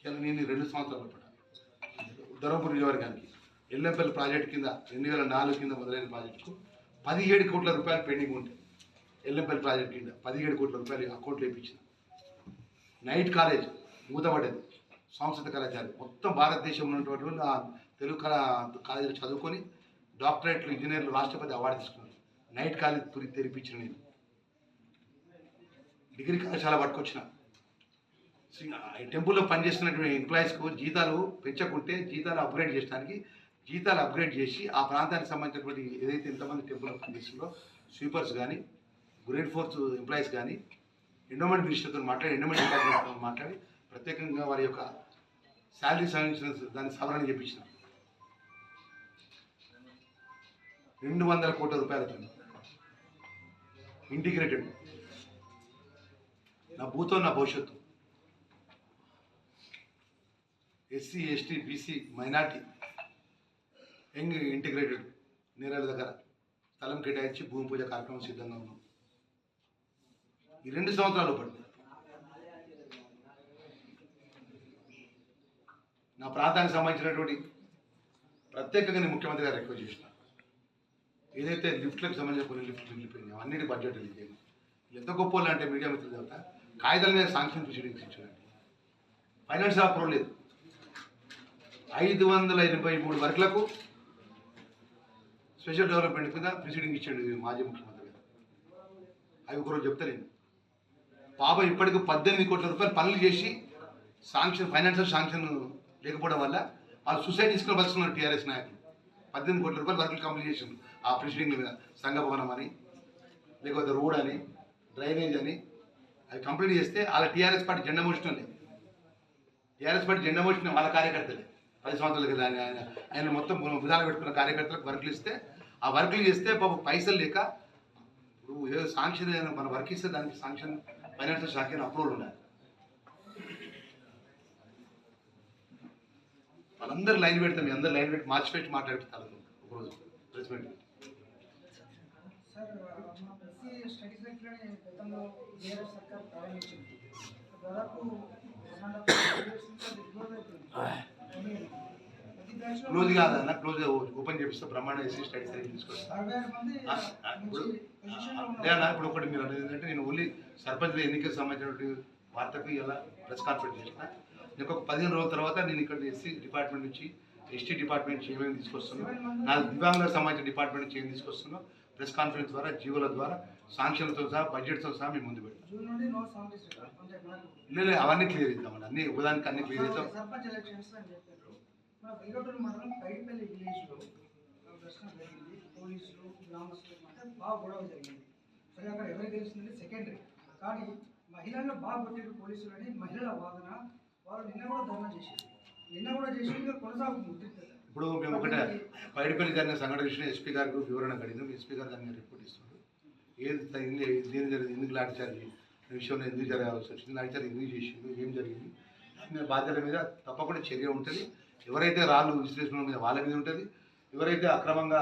S1: ఇలా నేను 2 సంవత్సరాలు పడ్డాను ధర్మపురి నియోజకవర్గానికి. ఎల్లంపల్లి ప్రాజెక్టు కింద 2004 కింద మొదలైన ప్రాజెక్టుకు 17 కోట్ల రూపాయలు పెండింగ్ ఉంటాయి. ఎల్లంపల్లి ప్రాజెక్టు కింద 17 కోట్ల రూపాయలు అకౌంట్లో వేయించిన. నైట్ కాలేజ్ మూతపడ్డది, సంస్కృత కళాశాల మొత్తం భారతదేశంలో ఉన్నటువంటి తెలుగు కాలేజీలు చదువుకొని డాక్టరేట్లు, ఇంజనీర్లు, రాష్ట్రపతి అవార్డు తీసుకున్నారు. నైట్ కాలేజ్ తెరిపించిన నేను. డిగ్రీ కళాశాల పట్టుకొచ్చిన. టెంపుల్లో పనిచేస్తున్నటువంటి ఎంప్లాయీస్కు జీతాలు పెంచకుంటే జీతాలు అప్గ్రేడ్ చేయడానికి జీతాలు అప్గ్రేడ్ చేసి ఆ ప్రాంతానికి సంబంధించినటువంటి ఏదైతే ఎంతమంది టెంపుల్లో పనిచేస్తుందో స్వీపర్స్ కానీ, గ్రేడ్ 4 ఎంప్లాయీస్ కానీ ఎండోమెంట్ మినిస్టర్తో మాట్లాడి, ఎండోమెంట్ డిపార్ట్మెంట్తో మాట్లాడి ప్రత్యేకంగా వారి యొక్క శాలరీ సంబంధించిన దాన్ని సవరణ చేయించిన. 200 కోట్ల రూపాయలతో ఇంటిగ్రేటెడ్. నా భూతో నా భవిష్యత్తు. SC, ST, BC, minority, young integrated నేరాల దగ్గర స్థలం కేటాయించి భూమి పూజ కార్యక్రమం సిద్ధంగా ఉన్నాం. ఈ 2 సంవత్సరాలు పడింది. నా ప్రాంతానికి సంబంధించినటువంటి ప్రత్యేకంగా నేను ముఖ్యమంత్రి గారు రిక్వెస్ట్ చేసిన. ఏదైతే లిఫ్ట్లకు సంబంధించిన కొన్ని లిఫ్ట్లు మిగిలిపోయినాయి అన్నిటి బడ్జెట్ రిలీజ్ అయింది. ఎంత గొప్ప వాళ్ళు అంటే మీడియా మిత్రులు చెప్తా, కాగితాల మీద శాంక్షన్ ప్రొసీడింగ్స్ ఇచ్చారండి, ఫైనాన్షియల్ అప్రూవల్ లేదు. 583 వర్క్లకు స్పెషల్ డెవలప్మెంట్ కింద ప్రిసీడింగ్ ఇచ్చాడు మాజీ ముఖ్యమంత్రి గారు. అవి ఒకరోజు చెప్తలేను. పాప ఇప్పటికి 18 కోట్ల రూపాయలు పనులు చేసి ఫైనాన్షియల్ శాంక్షన్ లేకపోవడం వల్ల వాళ్ళు సూసైడ్ తీసుకుని బతుకున్నారు టీఆర్ఎస్ నాయకులు. 18 కోట్ల రూపాయలు వర్కులు కంప్లీట్ చేసింది ఆ ప్రిసీడింగ్ మీద. సంఘభవనం అని, లేకపోతే రోడ్ అని, డ్రైనేజ్ అని అవి కంప్లీట్ చేస్తే వాళ్ళ టీఆర్ఎస్ పార్టీ జెండా మోసిన టీఆర్ఎస్ పార్టీ జెండా మోసిన వాళ్ళ కార్యకర్తలే 10 సంవత్సరాల కదా ఆయన మొత్తం విధాలు పెట్టుకున్న కార్యకర్తలకు వర్కులు ఇస్తే ఆ వర్కులు చేస్తే పాప పైసలు లేక ఇప్పుడు ఏదో శాంక్షన్ మన వర్క్ ఇస్తే దానికి శాంక్షన్ ఫైనాన్షియల్ శాంక్షన్ అప్రూవల్ ఉండాలి. వాళ్ళందరూ లైన్ పెడతాం, మీ అందరూ లైన్ పెట్టి మార్చి పెట్టి మాట్లాడుతారు ఒకరోజు ప్రెస్ మీట్.
S3: సార్ మా ఎస్సీ స్టడీ సర్కిల్ని గతంలో బీఆర్ఎస్ సర్కార్ ప్రారంభించింది. దాదాపు
S1: క్లోజ్ కాదన్న, క్లోజ్ ఓపెన్ చేపిస్తే బ్రహ్మాండ ఎస్సీ స్టడీ సర్కిల్ తీసుకొస్తాను. ఇప్పుడు ఒకటి మీరు అనేది ఏంటంటే నేను ఓన్లీ సర్పంచ్ ఎన్నికలకు సంబంధించినటువంటి వార్తకు ఇలా ప్రెస్ కాన్ఫరెన్స్ చేసిన. నేను ఒక 15 రోజుల తర్వాత నేను ఇక్కడ ఎస్సీ డిపార్ట్మెంట్ నుంచి ఎస్టీ డిపార్ట్మెంట్ నుంచి ఏమేమి తీసుకొస్తున్నాను, నా దివ్యాంగులకు సంబంధించిన డిపార్ట్మెంట్ నుంచి ఏం తీసుకొస్తున్నాను ప్రెస్ కాన్ఫరెన్స్ ద్వారా, జీవోల ద్వారా, శాంక్షన్లతో సహా, బడ్జెట్తో సహా మేము ముందు పెడతాం. లేదు అవన్నీ క్లియర్ ఇద్దామండి, అన్ని ఉదానికి అన్ని క్లియర్ ఇద్దాం.
S3: సర్పంచ్ ఎలక్షన్స్ అని చెప్పారు. మన వెల్గొట్టూరు మండలం పైడిపల్లి విలేజ్లో ప్రశ్న జరిగింది. పోలీసులు గ్రామస్తులు అంటే బాగా గొడవ జరిగింది. సరే అక్కడ ఎవరు గెలుస్తుందంటే సెకండరీ, కానీ మహిళలను బాగా కొట్టారు పోలీసులు అని మహిళల వాదన. వాళ్ళు నిన్న కూడా ధర్నా చేశారు, ఇంకా కొనసాగుతుంది.
S1: ఇప్పుడు మేము ఒకటే పైడిపల్లి జరిగిన సంఘటన విషయం ఎస్పీ గారికి వివరణ కడిగినాం. ఎస్పీ గారు దాన్ని రిపోర్ట్ ఇస్తున్నారు. దేని జరిగింది, ఎందుకు లాఠీచార్జ్ విషయంలో ఎందుకు జరగాల్సి వచ్చింది, లాఠీచార్జ్ ఎందుకు చేసిండు, ఏం జరిగింది, దాని బాధ్యతల మీద తప్పకుండా చర్య ఉంటుంది. ఎవరైతే రాళ్ళు విశ్లేషణ మీద వాళ్ళ మీద ఉంటుంది, ఎవరైతే అక్రమంగా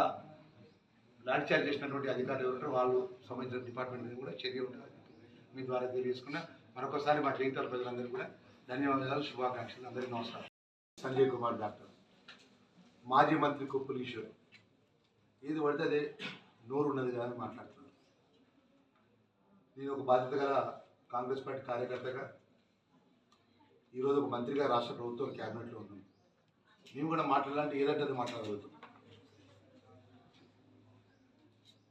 S1: లాఠీచార్జ్ చేసినటువంటి అధికారులు ఎవరంటారో వాళ్ళు సంబంధించిన డిపార్ట్మెంట్ మీద కూడా చర్య ఉంటుంది. మీ ద్వారా తెలియజేసుకున్నా మరొకసారి మా జగిత్యాల ప్రజలందరికీ కూడా ధన్యవాదాలు, శుభాకాంక్షలు. అందరికీ నమస్కారం. సంజయ్ కుమార్ డాక్టర్, మాజీ మంత్రి కొప్పుల ఈశ్వర్. ఏది పడితే అదే నోరు ఉన్నది కదా అని మాట్లాడుతున్నాను. నేను ఒక బాధ్యత గల కాంగ్రెస్ పార్టీ కార్యకర్తగా ఈరోజు ఒక మంత్రిగా రాష్ట్ర ప్రభుత్వం క్యాబినెట్లో ఉన్నాం. మేము కూడా మాట్లాడాలంటే ఏదంటే అది మాట్లాడగలుగుతాం.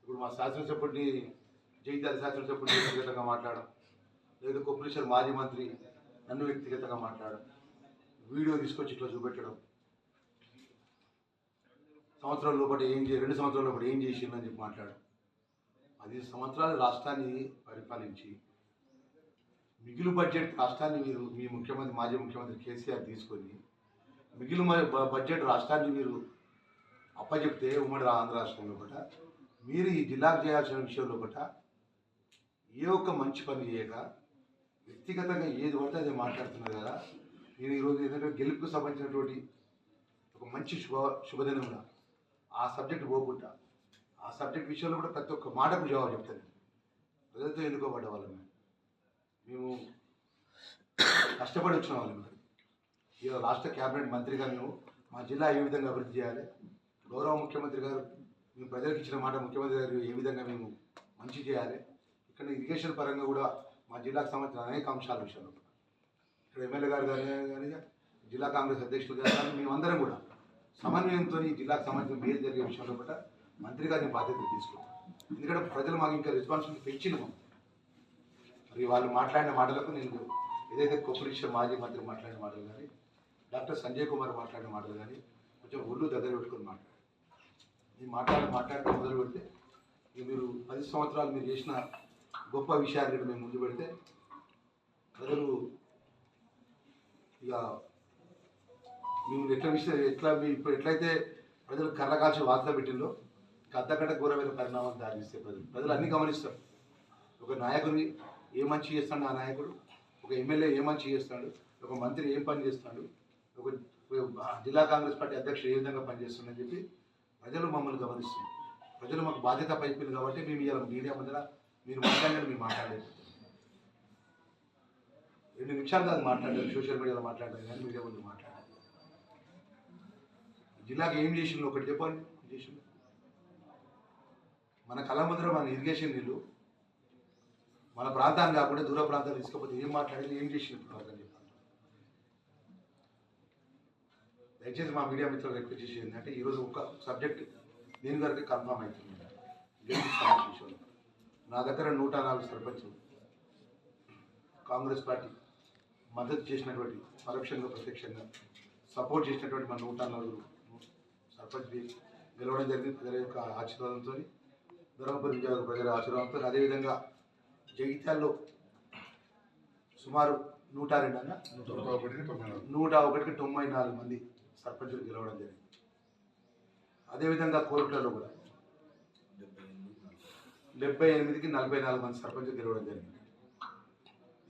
S1: ఇప్పుడు మా శాసనసభ్యుడిని జగిత్యాల శాసనసభ్యుడిని వ్యక్తిగతంగా మాట్లాడడం, లేదా కొప్పుల ఈశ్వర్ మాజీ మంత్రి నన్ను వ్యక్తిగతంగా మాట్లాడడం, వీడియో తీసుకొచ్చి ఇట్లా చూపెట్టడం, సంవత్సరాల లోపల ఏం 2 సంవత్సరాల లోపల ఏం చేసిందని చెప్పి మాట్లాడడం. 10 సంవత్సరాలు రాష్ట్రాన్ని పరిపాలించి మిగిలిన బడ్జెట్ రాష్ట్రాన్ని మీరు మీ ముఖ్యమంత్రి మాజీ ముఖ్యమంత్రి కేసీఆర్ తీసుకొని మిగిలిన బడ్జెట్ రాష్ట్రాన్ని మీరు అప్పచెప్తే ఉమ్మడి ఆంధ్ర రాష్ట్రం లోపల మీరు ఈ జిల్లాకు చేయాల్సిన విషయం లోపల ఏ ఒక్క మంచి పని చేయక వ్యక్తిగతంగా ఏది పడితే అది మాట్లాడుతున్నారు కదా. నేను ఈరోజు ఏదైనా గెలుపుకు సంబంధించినటువంటి ఒక మంచి శుభదినం కూడా ఆ సబ్జెక్ట్ పోకుండా ఆ సబ్జెక్ట్ విషయంలో కూడా ప్రతి ఒక్క మాటకు జవాబు చెప్తాను. ప్రజలతో ఎన్నుకోబడ్డ వాళ్ళం మేము కష్టపడి వచ్చిన వాళ్ళం. ఇలా రాష్ట్ర క్యాబినెట్ మంత్రిగా మేము మా జిల్లా ఏ విధంగా అభివృద్ధి చేయాలి, గౌరవ ముఖ్యమంత్రి గారు మేము ప్రజలకు ఇచ్చిన మాట ముఖ్యమంత్రి గారు ఏ విధంగా మేము మంచి చేయాలి, ఇక్కడ ఇరిగేషన్ పరంగా కూడా మా జిల్లాకు సంబంధించిన అనేక అంశాల విషయంలో ఇక్కడ ఎమ్మెల్యే గారు కానీ జిల్లా కాంగ్రెస్ అధ్యక్షులు గారు కానీ మేమందరం కూడా సమన్వయంతో ఈ జిల్లాకు సంబంధించిన మేలు జరిగే విషయంలో కూడా మంత్రి గారిని బాధ్యతలు తీసుకుంటాం. ఎందుకంటే ప్రజలు మాకు ఇంకా రెస్పాన్సిబిలిటీ పెంచినాము. మరి వాళ్ళు మాట్లాడిన మాటలకు నేను ఏదైతే కొప్పుల ఈశ్వర్ మాజీ మంత్రి మాట్లాడిన మాటలు కానీ, డాక్టర్ సంజయ్ కుమార్ మాట్లాడిన మాటలు కానీ కొంచెం ఒళ్ళు దగ్గర పెట్టుకొని మాట్లాడారు. ఈ మాట్లాడితే మొదలు పెడితే ఇక మీరు 10 సంవత్సరాలు మీరు చేసిన గొప్ప విషయాలు కూడా మేము ముందు పెడితే ప్రజలు ఇక మేము ఇప్పుడు ఎట్లయితే ప్రజలు కర్ర కాల్చి వార్త పెట్టిందో ఇంకా అంతకంటే ఘోరమైన పరిణామాలు దారిస్తే ప్రజలు అన్నీ గమనిస్తారు. ఒక నాయకుడిని ఏ మంచి చేస్తాడు ఆ నాయకుడు, ఒక ఎమ్మెల్యే ఏ మంచి చేస్తాడు, ఒక మంత్రి ఏం పని చేస్తాడు, ఒక జిల్లా కాంగ్రెస్ పార్టీ అధ్యక్షుడు ఏ విధంగా పనిచేస్తుందని చెప్పి ప్రజలు మమ్మల్ని గమనిస్తున్నారు. ప్రజలు మాకు బాధ్యత పైపోయింది కాబట్టి మేము ఇలా మీడియా మధ్యన మీరు మాట్లాడారు, మేము మాట్లాడలేదు. 2 నిమిషాలు కాదు మాట్లాడారు, సోషల్ మీడియాలో మాట్లాడారు కానీ మీడియా ముందు మాట్లాడారు. జిల్లాకి ఏం చేసిండు ఒకటి చెప్పండి. చేసిండు మన కళ్ళ ముందర మన ఇరిగేషన్ నీళ్ళు మన ప్రాంతాన్ని కాకుండా దూర ప్రాంతాలు తీసుకపోతే ఏం మాట్లాడేది, ఏం చేసిండు అని చెప్పాలి. దయచేసి మా మీడియా మిత్రులు రిక్వెస్ట్ చేసేది ఏంటంటే ఈరోజు ఒక సబ్జెక్ట్ దీని వరకు కన్ఫామ్ అవుతుంది గెలిపిస్తాను విషయంలో. నా దగ్గర 104 సర్పంచులు కాంగ్రెస్ పార్టీ మద్దతు చేసినటువంటి పరోక్షంగా ప్రత్యక్షంగా సపోర్ట్ చేసినటువంటి మన 104 సర్పంచ్ గెలవడం జరిగింది ప్రజల యొక్క ఆశీర్వాదంతో, ధర్మపురి నియోజకవర్గ ప్రజల ఆశీర్వాదంతో. అదేవిధంగా జగిత్యాల్లో సుమారు 101కి 94 మంది సర్పంచులు గెలవడం జరిగింది. అదేవిధంగా కోరుట్లలో కూడా 78కి 44 మంది సర్పంచులు గెలవడం జరిగింది.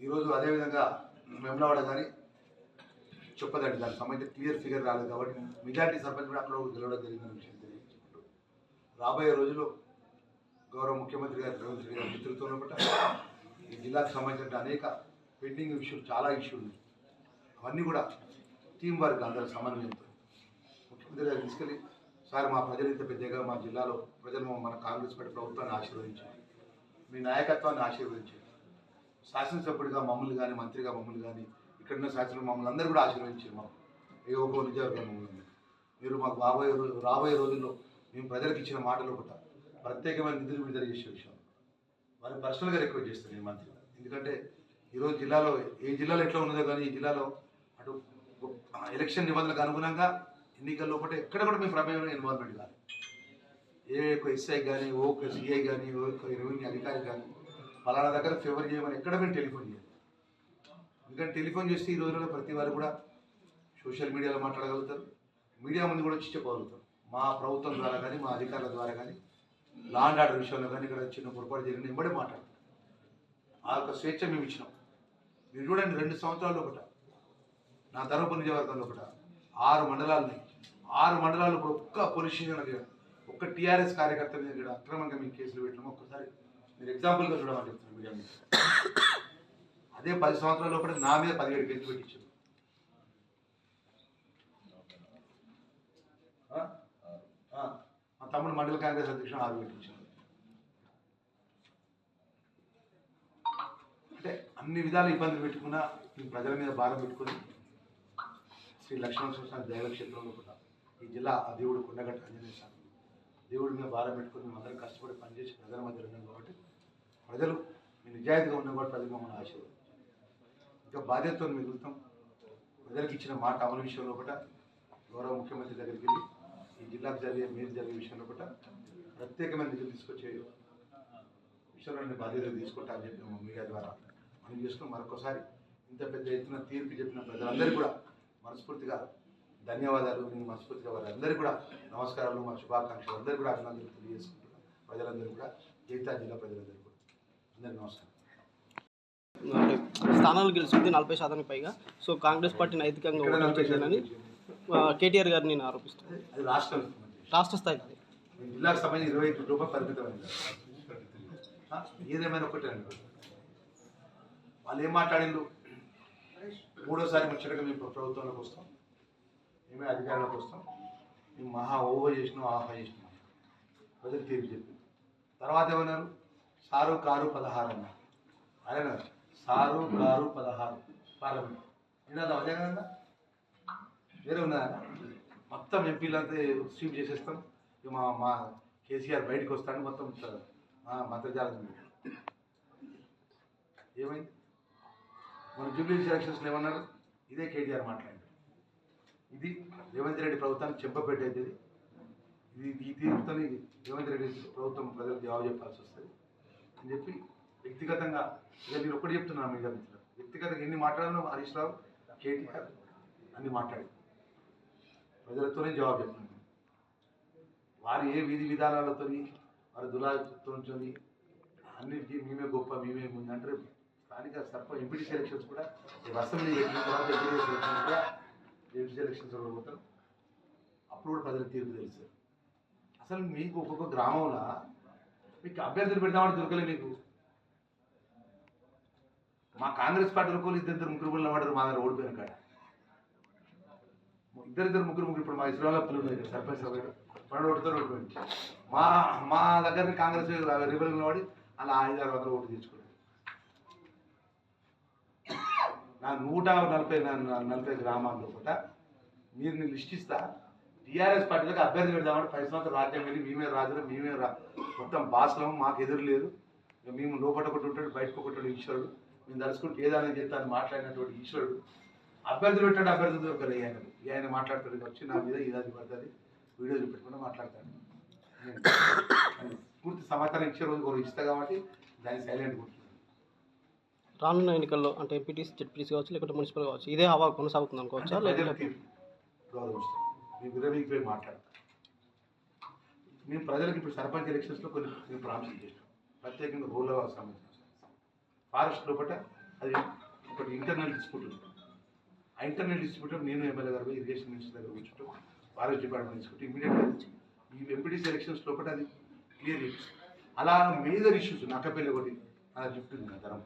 S1: ఈరోజు అదేవిధంగా వెమ్లవాడ కానీ చెప్పదండి, దానికి సంబంధించి క్లియర్ ఫిగర్ రాలేదు కాబట్టి మెజార్టీ సర్పంచ్ కూడా అక్కడ గెలవడం జరిగిందనే విషయం తెలియజేసుకుంటూ, రాబోయే రోజుల్లో గౌరవ ముఖ్యమంత్రి గారి రేవంత్ రెడ్డి గారి నేతృత్వంలో కూడా ఈ జిల్లాకు సంబంధించిన అనేక పెండింగ్ ఇష్యూలు, చాలా ఇష్యూలు ఉన్నాయి. అవన్నీ కూడా టీం వర్క్ అందరూ సమన్వయంతో ముఖ్యమంత్రి గారు తీసుకెళ్ళి, సార్ మా ప్రజలు ఇంత పెద్దగా మా జిల్లాలో ప్రజలు మన కాంగ్రెస్ పార్టీ ప్రభుత్వాన్ని ఆశీర్వదించారు, మీ నాయకత్వాన్ని ఆశీర్వదించారు, శాసనసభ్యుడిగా మమ్మల్ని కానీ మంత్రిగా మమ్మల్ని కానీ ఇక్కడున్న శాసన మమ్మల్ని అందరూ కూడా ఆశీర్వదించారు. మాకు ఏ ఒక్కో నిజవర్గం మమ్మల్ని మీరు మాకు రాబోయే రోజుల్లో మేము ప్రజలకు ఇచ్చిన మాటలు ఒకట ప్రత్యేకమైన నిధులు విడుదల చేసే విషయం వారిని పర్సనల్గా రిక్వెస్ట్ చేస్తాను ఈ మంత్రి. ఎందుకంటే ఈరోజు జిల్లాలో ఏ జిల్లాలో ఎట్లా ఉన్నదో కానీ ఈ జిల్లాలో అటు ఎలక్షన్ నిబంధనలకు అనుగుణంగా ఎన్నికల్లో ఒకటి ఎక్కడ కూడా మేము ప్రమేయం ఇన్వాల్వ్మెంట్ కాదు. ఏ ఒక్క ఎస్ఐ కానీ ఓ ఒక్క సిఐ కానీ ఓ ఒక్క రెవెన్యూ అధికారి కానీ పలానా దగ్గర ఫేవర్ చేయమని ఎక్కడ మేము టెలిఫోన్ చేయాలి. ఎందుకంటే టెలిఫోన్ చేస్తే ఈ రోజుల్లో ప్రతి వారు కూడా సోషల్ మీడియాలో మాట్లాడగలుగుతారు, మీడియా ముందు కూడా వచ్చి చెప్పగలుగుతారు. మా ప్రభుత్వం ద్వారా కానీ మా అధికారుల ద్వారా కానీ లా అండ్ ఆర్డర్ విషయంలో కానీ ఇక్కడ చిన్న పొరపాటు జరిగిన ఎంబడే మాట్లాడతారు. ఆ యొక్క స్వేచ్ఛ మేము ఇచ్చినాం. మీరు చూడండి 2 సంవత్సరాలు ఒకట నా ధర్మపురి నియోజకవర్గంలో ఒకట 6 మండలాలు 6 మండలాలు ఇప్పుడు ఒక్క పోలీస్ స్టేషన్ ఒక్క టీఆర్ఎస్ కార్యకర్త మీద ఇక్కడ అక్రమంగా మేము కేసులు పెట్టినాము. ఒక్కసారి మీరు ఎగ్జాంపుల్గా చూడమని చెప్తున్నాను మీడియా మీద. అదే 10 సంవత్సరాల లోపల నా మీద 17 కేసులు పెట్టించారు. మా తమ్ముడు మండల కాంగ్రెస్ అధ్యక్షుడు 6 పెట్టించారు. అంటే అన్ని విధాలు ఇబ్బందులు పెట్టుకున్నా ఈ ప్రజల మీద భారం పెట్టుకుని శ్రీ లక్ష్మణ దైవక్షేత్రంలో కూడా ఈ జిల్లా ఆ దేవుడు కొండగట్ట ఆంజనేయ స్వామి దేవుడి మీద భారం పెట్టుకుని మేము అందరం కష్టపడి పనిచేసి ప్రజల మధ్య ఉన్నాం కాబట్టి ప్రజలు మీ నిజాయితీగా ఉన్నాం కాబట్టి ప్రజలు మమ్మల్ని ఆశీర్వాదం ఇంకా బాధ్యతతో మిగులుతాం. ప్రజలకు ఇచ్చిన మాట అమలు విషయంలో కూడా గౌరవ ముఖ్యమంత్రి దగ్గరికి వెళ్ళి ఈ జిల్లాకు జరిగే మీరు జరిగే విషయంలో కూడా ప్రత్యేకమైన నిధులు తీసుకొచ్చే విషయంలో నేను బాధ్యతలు తీసుకుంటా అని చెప్పి మీడియా ద్వారా మనం చేసుకుని మరొకసారి ఇంత పెద్ద ఎత్తున తీర్పు చెప్పిన ప్రజలందరికీ కూడా మనస్ఫూర్తిగా ధన్యవాదాలు. నేను మనస్ఫూర్తిగా వారందరికీ కూడా నమస్కారాలు, మా శుభాకాంక్షలు అందరికీ కూడా అభినందనలు తెలియజేసుకుంటున్నాను. ప్రజలందరూ కూడా జగిత్యాల జిల్లా ప్రజలందరికీ కూడా అందరికీ నమస్కారం.
S2: అంటే స్థానాలు గెలిచింది 40% పైగా. సో కాంగ్రెస్ పార్టీ నైతికంగా ఓటమి చేసిందని కేటీఆర్ గారిని నేను ఆరోపిస్తున్నాను.
S1: అది
S2: రాష్ట్ర స్థాయి
S1: జిల్లాకు సంబంధించి 25 రూపాయలు పరిమితమైంది. ఏదేమైనా ఒకటే అండి, వాళ్ళు ఏం మాట్లాడిండు, 3వసారి ముచ్చటగా మేము ప్రభుత్వంలోకి వస్తాం, మేమే అధికారంలోకి వస్తాం, మేము మహా ఓహో చేసినాం ఆహా చేసినాం ప్రజలు తీర్పు చెప్పింది. తర్వాత ఏమన్నారు, సారు కారు 16 అన్నారు. అదేనా సారు కారు 16 పార్లమెంట్ నేను అదే కదన్నా, వేరే ఉన్నదా? మొత్తం ఎంపీలంతా స్వీప్ చేసేస్తాం. ఇక మా కేసీఆర్ బయటకు వస్తాను మొత్తం మంత్రజాలం ఏమైంది. మన జూబ్లీ ఎలక్షన్స్లో ఏమన్నారు, ఇదే కేటీఆర్ మాట్లాడారు. ఇది రేవంత్ రెడ్డి ప్రభుత్వానికి చెంపపెట్టేది. ఇది ఈ తీర్పుతో రేవంత్ రెడ్డి ప్రభుత్వం ప్రజలకు జవాబు చెప్పాల్సి వస్తుంది అని చెప్పి వ్యక్తిగతంగా ఇక నేను ఒక్కటి చెప్తున్నాను మీడియా మిత్రులు, వ్యక్తిగతంగా ఎన్ని మాట్లాడాలో హరీష్ రావు కేటీఆర్ అన్ని మాట్లాడి ప్రజలతోనే జవాబు చెప్తున్నాను. వారు ఏ విధి విధానాలతో వారు దులాతో అన్నిటికీ మేమే గొప్ప మేమే ముందు అంటారు. స్థానిక ఎంపీటీసీ ఎలక్షన్స్ కూడా అసెంబ్లీ పెట్టిన తర్వాత ఎంపీటీసీ ఎలక్షన్స్ కూడా ఎంపీసీ ఎలక్షన్స్ కూడా పోతారు. అప్పుడు కూడా ప్రజలకు తీర్పు తెలుసు. అసలు మీకు ఒక్కొక్క గ్రామంలో మీకు అభ్యర్థులు పెడతామని దొరకలే. మీకు మా కాంగ్రెస్ పార్టీలో కూడా 2-3 ముగ్గురు వాడారు మా దగ్గర ఓడిపోయిన కాడ 2-3 ముగ్గురు ఇప్పుడు మా ఇస్రాల పిల్లలు ఉన్నాయి సర్పంచ్ పన్నెండు ఓటుతో ఓడిపోయింది. మా దగ్గర కాంగ్రెస్ రిబల్ వాడి అలా 500-600 ఓటు తెచ్చుకున్నాడు. నా 140 గ్రామాల్లో కూడా మీరు నేను లిస్ట్ ఇస్తా, టీఆర్ఎస్ పార్టీలకు అభ్యర్థి పెడదామంటే 10 సంవత్సరాలు రాజ్యం వెళ్ళి మేమే మొత్తం బాసులము, మాకు ఎదురు లేదు, మేము లోపల ఒకటి ఉంటాడు బయటకు ఒకటి ఈశ్వరుడు, మేము తలుసుకుంటే ఏదాని చెప్తాను మాట్లాడినటువంటి ఈశ్వరుడు అభ్యర్థులు పెట్టాడు. అభ్యర్థులు దొరకరు. ఆయన మాట్లాడతాడు, వచ్చి నా మీద ఇది పడుతుంది వీడియో చూపెట్టుకుంటే మాట్లాడతాడు. పూర్తి సమాచారం ఇచ్చే రోజు కూడా ఇస్తా కాబట్టి దాన్ని సైలెంట్ కూర్చున్నాను.
S2: రానున్న ఎన్నికల్లో అంటే ఎంపీటీసీ జెడ్పీటీసీ కావచ్చు లేకపోతే మున్సిపల్ కావచ్చు ఇదే హవా కొనసాగుతుంది అనుకోవచ్చా? లేకపోతే
S1: గౌరవిస్తాం, మేము విరవీగిపోయి మాట్లాడతాం. మేము ప్రజలకు ఇప్పుడు సర్పంచ్ ఎలక్షన్స్లో కొన్ని ప్రామిస్ చేస్తాం, ప్రత్యేకంగా రూరల్ సంబంధించిన ఫారెస్ట్ లోపల అది ఒకటి ఇంటర్నల్ డిస్ప్యూట్ ఉంది. ఆ ఇంటర్నల్ డిస్ప్యూట్ నేను ఎమ్మెల్యే గారు ఇరిగేషన్ మినిస్టర్ దగ్గర కూర్చుంటూ ఫారెస్ట్ డిపార్ట్మెంట్ తీసుకుంటూ ఇమీడియట్గా ఈ ఎంపీటీసీ ఎలక్షన్స్ లోపల అది క్లియర్ చేస్తుంది. అలా మేజర్ ఇష్యూస్ నక్కపల్లి ఒకటి అలా లిఫ్ట్ ఉంది, తరం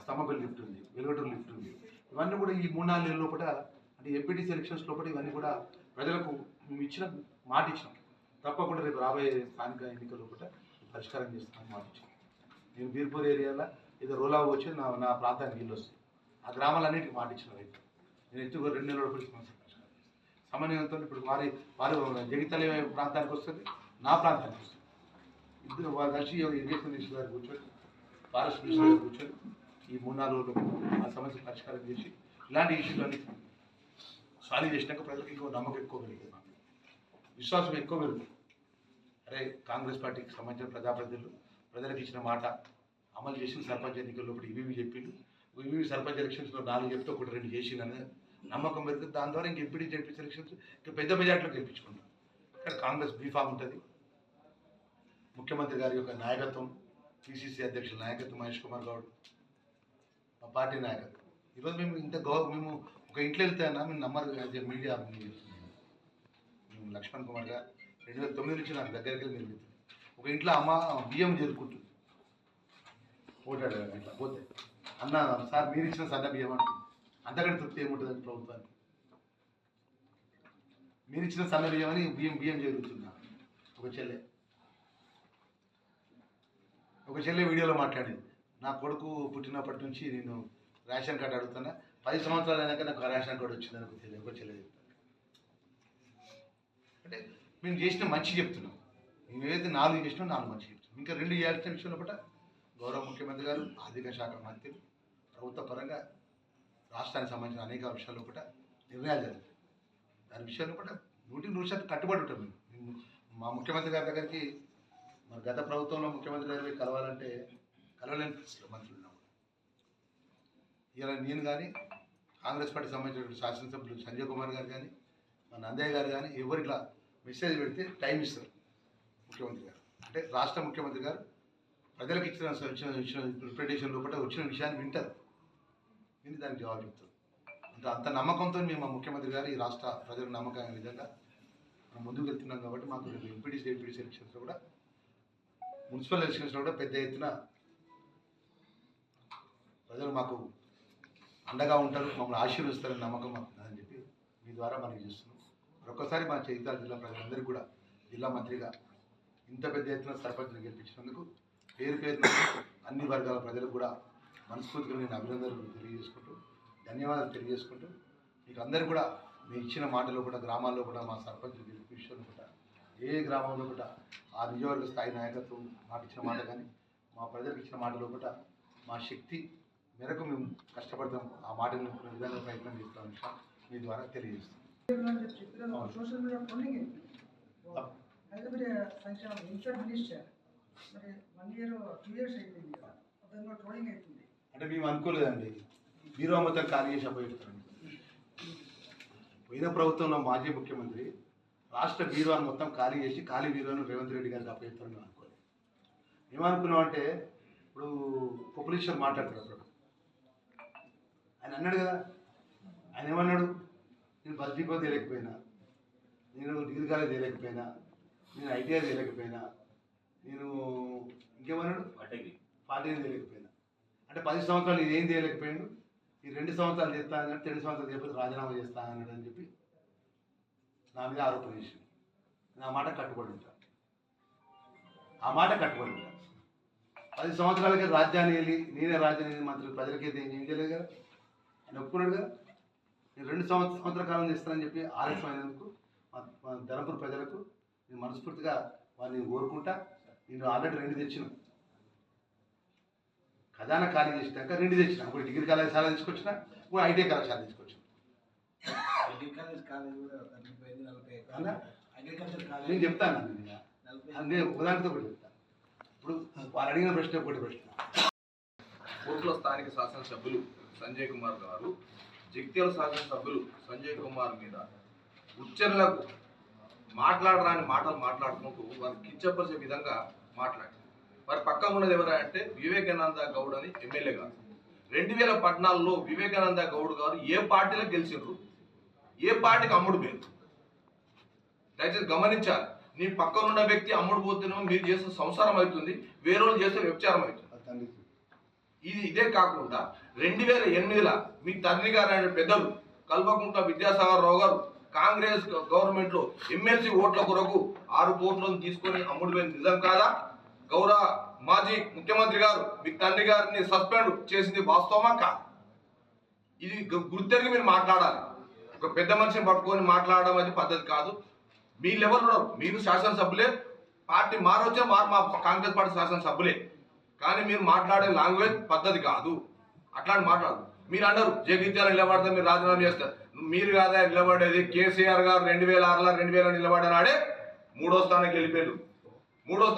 S1: స్తమ్మపల్లి లిఫ్ట్ ఉంది, వెలుగటూరు లిఫ్ట్ ఉంది, ఇవన్నీ కూడా ఈ 3-4 నెలల లోపల అంటే ఎంపీటీసీ ఎలక్షన్స్ లోపల ఇవన్నీ కూడా ప్రజలకు మేము ఇచ్చిన మాట ఇచ్చినాం. తప్పకుండా రేపు రాబోయే స్థానిక ఎన్నికల లోపల పరిష్కారం చేస్తామని మాట ఇచ్చాను. నేను బీర్పూర్ ఏరియాలో ఏదో రోలా వచ్చి నా ప్రాంతానికి నీళ్ళు వస్తాయి, ఆ గ్రామాలన్నింటికి మాట ఇచ్చిన రైతు నేను ఎత్తుకు 2 నెలల లోపల సమస్య పరిష్కారం సమన్వయంతో ఇప్పుడు వారి జగితల ప్రాంతానికి వస్తుంది, నా ప్రాంతానికి వస్తుంది. ఇద్దరు వాళ్ళు కలిసి ఇరిగేషన్ మినిస్టర్ గారు కూర్చొని ఫారెస్ట్ మినిస్టర్ గారు కూర్చొని ఈ 3-4 రోజులు ఆ సమస్య పరిష్కారం చేసి ఇలాంటి ఇష్యూలు అన్ని సాల్వ్ చేసినాక ప్రజలకు ఇంకో నమ్మకం ఎక్కువ పెరుగుతుంది, విశ్వాసం ఎక్కువ పెరుగుతుంది. అరే కాంగ్రెస్ పార్టీకి సంబంధించిన ప్రజాప్రతినిధులు ప్రజలకు ఇచ్చిన మాట అమలు చేసిన సర్పంచ్ ఎన్నికల్లో ఒకటి ఇవి చెప్పిండు, ఇవి సర్పంచ్ ఎలక్షన్స్లో 4 చెప్తే 1-2 చేసిందని నమ్మకం పెరుగుతుంది. దాని ద్వారా ఇంక ఎంపీటీ జెడ్పీ ఎలక్షన్స్ ఇంకా పెద్ద మెజార్టీలో గెలిపించుకుంటాం. ఇక్కడ కాంగ్రెస్ బీఫామ్ ఉంటుంది, ముఖ్యమంత్రి గారి యొక్క నాయకత్వం, పిసిసి అధ్యక్షుల నాయకత్వం మహేష్ కుమార్ గౌడ్, మా పార్టీ నాయకత్వం. ఈరోజు మేము మేము ఒక ఇంట్లో వెళ్తే అన్నా మేము నమ్మరు మీడియా మేము లక్ష్మణ్ కుమార్ గారు 2009 నుంచి నాకు దగ్గరికి వెళ్ళి మీరు ఒక ఇంట్లో అమ్మ బియ్యం చేరుకుంటుంది ఓటాడు ఇట్లా పోతే అన్న సార్ మీరు ఇచ్చిన సన్న బియ్యం అంటుంది. అంతకంటే తృప్తి ఏముంటుందండి ప్రభుత్వానికి? మీరు ఇచ్చిన సన్న బియ్యం అని బియ్యం జరుగుతున్నా. ఒక చెల్లె వీడియోలో మాట్లాడింది, నా కొడుకు పుట్టినప్పటి నుంచి నేను రేషన్ కార్డు అడుగుతున్నా, 10 సంవత్సరాలు అయినాక నాకు రేషన్ కార్డు వచ్చిందని ఒక చెల్లె చెప్తాను. అంటే మేము చేసిన మంచి చెప్తున్నాం, మేము ఏదైతే 4 చేసినా 4 మంచి చెప్తున్నాం. ఇంకా 2 చేయాల్సిన విషయంలో కూడా గౌరవ ముఖ్యమంత్రి గారు, ఆర్థిక శాఖ మంత్రులు ప్రభుత్వ పరంగా రాష్ట్రానికి సంబంధించిన అనేక విషయాల్లో కూడా నిర్ణయాలు జరుగుతాయి. దాని విషయాల్లో కూడా 100% కట్టుబడి ఉంటాం. మేము మా ముఖ్యమంత్రి గారి దగ్గరికి మరి గత ప్రభుత్వంలో ముఖ్యమంత్రి గారి కలవాలంటే కలవలేని పరిస్థితిలో మంత్రులు ఉన్నాము. ఇలా నేను కానీ కాంగ్రెస్ పార్టీకి సంబంధించిన శాసనసభ్యులు సంజయ్ కుమార్ గారు కానీ మా నందయ్య గారు కానీ ఎవరిట్లా మెసేజ్ పెడితే టైం ఇస్తారు ముఖ్యమంత్రి గారు. అంటే రాష్ట్ర ముఖ్యమంత్రి గారు ప్రజలకు ఇచ్చిన రిప్రజెంటేషన్ లోపల వచ్చిన విషయాన్ని వింటారు, విని దానికి జవాబు చెప్తారు. అంత నమ్మకంతో మేము మా ముఖ్యమంత్రి గారు ఈ రాష్ట్ర ప్రజలకు నమ్మకమైన విధంగా మనం ముందుకు వెళ్తున్నాం. కాబట్టి మాకు ఎంపీటీసీ జెడ్పీటీసీ ఎలక్షన్స్లో కూడా మున్సిపల్ ఎలక్షన్స్లో కూడా పెద్ద ఎత్తున ప్రజలు మాకు అండగా ఉంటారు, మమ్మల్ని ఆశీర్వదిస్తారని నమ్మకం మాకు ఉందని చెప్పి మీ ద్వారా మనకి చేస్తున్నాం. మరొకసారి మా జగిత్యాల జిల్లా ప్రజలందరికీ కూడా జిల్లా మంత్రిగా ఇంత పెద్ద ఎత్తున సర్పంచ్ని గెలిపించినందుకు పేరున అన్ని వర్గాల ప్రజలకు కూడా మనస్ఫూర్తిగా నేను అభినందనలు తెలియజేసుకుంటూ ధన్యవాదాలు తెలియజేసుకుంటూ మీకు అందరికీ కూడా మీ ఇచ్చిన మాటలో కూడా గ్రామాల్లో కూడా మా సర్పంచ్ గెలిపి విషయంలో కూడా ఏ గ్రామంలో కూడా ఆ నియోజకవర్గ స్థాయి నాయకత్వం మాట ఇచ్చిన మాట కానీ మా ప్రజలకు ఇచ్చిన మాటలో కూడా మా శక్తి మేరకు మేము కష్టపడతాం, ఆ మాటలు నింపుకునే విధంగా ప్రయత్నం చేస్తాం మీ ద్వారా తెలియజేస్తాం.
S3: సోషల్ మీడియా ట్రోలింగ్ అయితే మీరు సంక్షేమ ఇన్సర్ట్ మినిస్టర్ మరి 1 year 2 years అయిపోయింది కదా, దానిలో ట్రోలింగ్ అవుతుంది.
S1: అంటే మేము అనుకోలేదండి, బీరో మొత్తం ఖాళీ చేసి అప్పచెప్తారండి. పోయిన ప్రభుత్వంలో మాజీ ముఖ్యమంత్రి రాష్ట్ర బీరోని మొత్తం ఖాళీ చేసి ఖాళీ బీరోను రేవంత్ రెడ్డి గారికి అప్పచెప్తారని మేము అనుకోలేదు. ఏమనుకున్నామంటే ఇప్పుడు పొపులేషన్ మాట్లాడుతున్నారు, ఆయన అన్నాడు కదా, ఆయన ఏమన్నాడు, నేను బస్జీకో తెలియకపోయినా, నేను డిగ్రీ కాలేజ్ తెలియకపోయినా, నేను ఐటీఐ తెలియకపోయినా, నేను ఇంకేమన్నాడు పార్టీ తెలియకపోయినా, అంటే 10 సంవత్సరాలు ఇది ఏం తెలియకపోయాడు, ఈ 2 సంవత్సరాలు చేస్తాను అంటే 2 సంవత్సరాలు చెప్పి రాజీనామా చేస్తాను అన్నాడు అని చెప్పి నా మీద ఆరోపణ చేసింది. నేను ఆ మాట కట్టుబడి ఉంటాను, ఆ మాట కట్టుబడి ఉంటాను. 10 సంవత్సరాలకి రాజ్యాన్ని వెళ్ళి నేనే రాజ్యాన్ని మంత్రి ప్రజలకైతే ఏం చేయలేదు కదా, ఆయన ఒప్పుకున్నాడు కదా. నేను 2 సంవత్సరాల కాలం చేస్తానని చెప్పి ఆలస్యం అయినందుకు మా ధర్మపురి ప్రజలకు నేను మనస్ఫూర్తిగా వారిని కోరుకుంటా. నేను ఆల్రెడీ 2 తెచ్చిన, ఖజానా ఖాళీ చేసినాక 2 తెచ్చిన. ఒకటి డిగ్రీ కళాశాల తీసుకొచ్చిన, ఇప్పుడు ఐటీ కళాశాల తీసుకొచ్చిన. నేను చెప్తాను నేను ఉదాహరణతో కూడా చెప్తాను. ఇప్పుడు వారు అడిగిన ప్రశ్న ఒకటి ప్రశ్న.
S4: కోట్ల స్థానిక శాసనసభ్యులు సంజయ్ కుమార్ గారు జగిత్యాల శాసనసభ్యులు సంజయ్ కుమార్ మీద ఉచ్చరణలకు మాట్లాడరాని మాటలు మాట్లాడుకుంటూ వారు కించపరిచే విధంగా మాట్లాడారు. వారి పక్కన ఉన్నది ఎవరంటే వివేకానంద గౌడ్ అని ఎమ్మెల్యే గారు. 2014లో వివేకానంద గౌడ్ గారు ఏ పార్టీలో గెలిచిండ్రు, ఏ పార్టీకి అమ్ముడు పోయింది దయచేసి గమనించాలి. నీ పక్కన ఉన్న వ్యక్తి అమ్ముడు పోతేనేమో మీరు చేసే సంసారం అవుతుంది, వేరే వాళ్ళు చేసే వ్యభిచారం అవుతుంది. ఇదే కాకుండా 2008లో మీ తండ్రి గారు అనే పెద్దలు కల్వకుంట్ల విద్యాసాగర్ రావు గారు కాంగ్రెస్ గవర్నమెంట్లో ఎమ్మెల్సీ ఓట్ల కొరకు 6 కోట్లను తీసుకొని అమ్ముడు పోయింది నిజం కాదా? గౌరవ మాజీ ముఖ్యమంత్రి గారు మీ తండ్రి గారిని సస్పెండ్ చేసింది వాస్తవమా కా? ఇది గుర్తెరిగి మీరు మాట్లాడాలి. ఒక పెద్ద మనిషిని పట్టుకొని మాట్లాడడం అది పద్ధతి కాదు. మీ లెవెల్లో మీరు శాసనసభ్యులే, పార్టీ మారొచ్చే వారు మా కాంగ్రెస్ పార్టీ శాసనసభ్యులే, కానీ మీరు మాట్లాడే లాంగ్వేజ్ పద్ధతి కాదు. అట్లాంటి మాట్లాడదు. మీరు అన్నారు జగిత్యాల నిలబడితే మీరు రాజీనామా చేస్తారు. మీరు కాదా నిలబడేది? కేసీఆర్ గారు 2006లో 2000 నిలబడినాడే 3వ స్థానానికి వెళ్ళిపోయారు.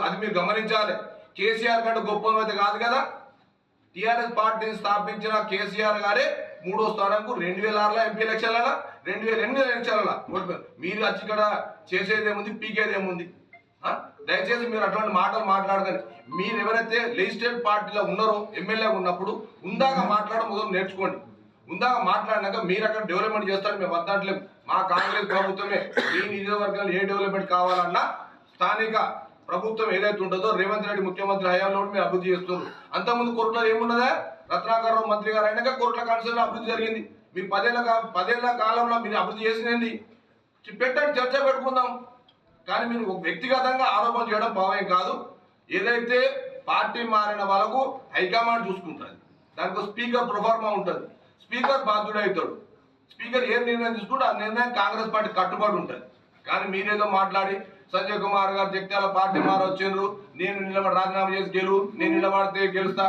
S4: అది మీరు గమనించాలి. కేసీఆర్ కంటే గొప్ప అయితే కాదు కదా. టీఆర్ఎస్ పార్టీని స్థాపించిన కేసీఆర్ గారే 3వ స్థానంకు 2006లో ఎంపీ ఎలక్షన్ల 2008 ఎలక్షన్ల ఓడిపోయారు. మీరు వచ్చి ఇక్కడ చేసేది ఏముంది, పీకేది ఏముంది? దయచేసి మీరు అటువంటి మాటలు మాట్లాడకండి. మీరు ఎవరైతే లెజిస్లేటివ్ పార్టీలో ఉన్నారో ఎమ్మెల్యేగా ఉన్నప్పుడు ఉందాగా మాట్లాడడం మొదలు నేర్చుకోండి. ఉందాగా మాట్లాడినాక మీరు అక్కడ డెవలప్మెంట్ చేస్తారు. మేము వద్దంటలేము. మా కాంగ్రెస్ ప్రభుత్వమే ఈ నియోజకవర్గాలు ఏ డెవలప్మెంట్ కావాలన్నా స్థానిక ప్రభుత్వం ఏదైతే ఉంటుందో రేవంత్ రెడ్డి ముఖ్యమంత్రి హయాంలో మీరు అభివృద్ధి చేస్తున్నారు. అంతకుముందు కోర్టులో ఏమున్నదా? రత్నాకర్ రావు మంత్రి గారు అయినాక కోర్టుల కాన్స్టిట్యూన్సీలో అభివృద్ధి జరిగింది. మీరు 10 ఏళ్ల కాలంలో మీరు అభివృద్ధి చేసినది పెట్టండి, చర్చ పెట్టుకుందాం. కానీ మీరు వ్యక్తిగతంగా ఆరోపణ చేయడం భావ్యం కాదు. ఏదైతే పార్టీ మారిన వాళ్ళకు హైకమాండ్ చూసుకుంటుంది. దానికి స్పీకర్ ప్రొఫార్మా ఉంటుంది. స్పీకర్ బాధ్యుడవుతాడు. స్పీకర్ ఏ నిర్ణయం తీసుకుంటే ఆ నిర్ణయం కాంగ్రెస్ పార్టీ కట్టుబడి ఉంటుంది. కానీ మీరేదో మాట్లాడి సంజయ్ కుమార్ గారు జగిత్యాల పార్టీ మారొచ్చిండ్రు, నేను రాజీనామా చేసి నేను నిలబడితే గెలుస్తా.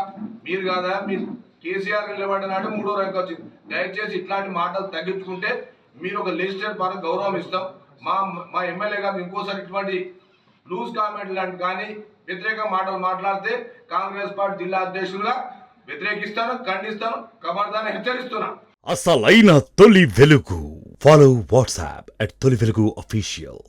S4: మీరు కాదా? మీరు కేసీఆర్ నిలబడినాడు 3వ ర్యాంక్ వచ్చింది. దయచేసి ఇట్లాంటి మాటలు తగ్గించుకుంటే మీరు ఒక లెజిస్లేటివ్ పార్టీ గౌరవం ఇస్తాం. మా ఎమ్మెల్యే గారు ఇంకోసారి ఇటువంటి లూజ్ కామెంట్ లాంటి కానీ వ్యతిరేక మాటలు మాట్లాడితే కాంగ్రెస్ పార్టీ జిల్లా అధ్యక్షులుగా వ్యతిరేకిస్తాను, ఖండిస్తాను, ఖబర్దార్ని హెచ్చరిస్తున్నా.
S5: అసలైన తొలి వెలుగు. ఫాలో వాట్సాప్ @తొలి వెలుగు official.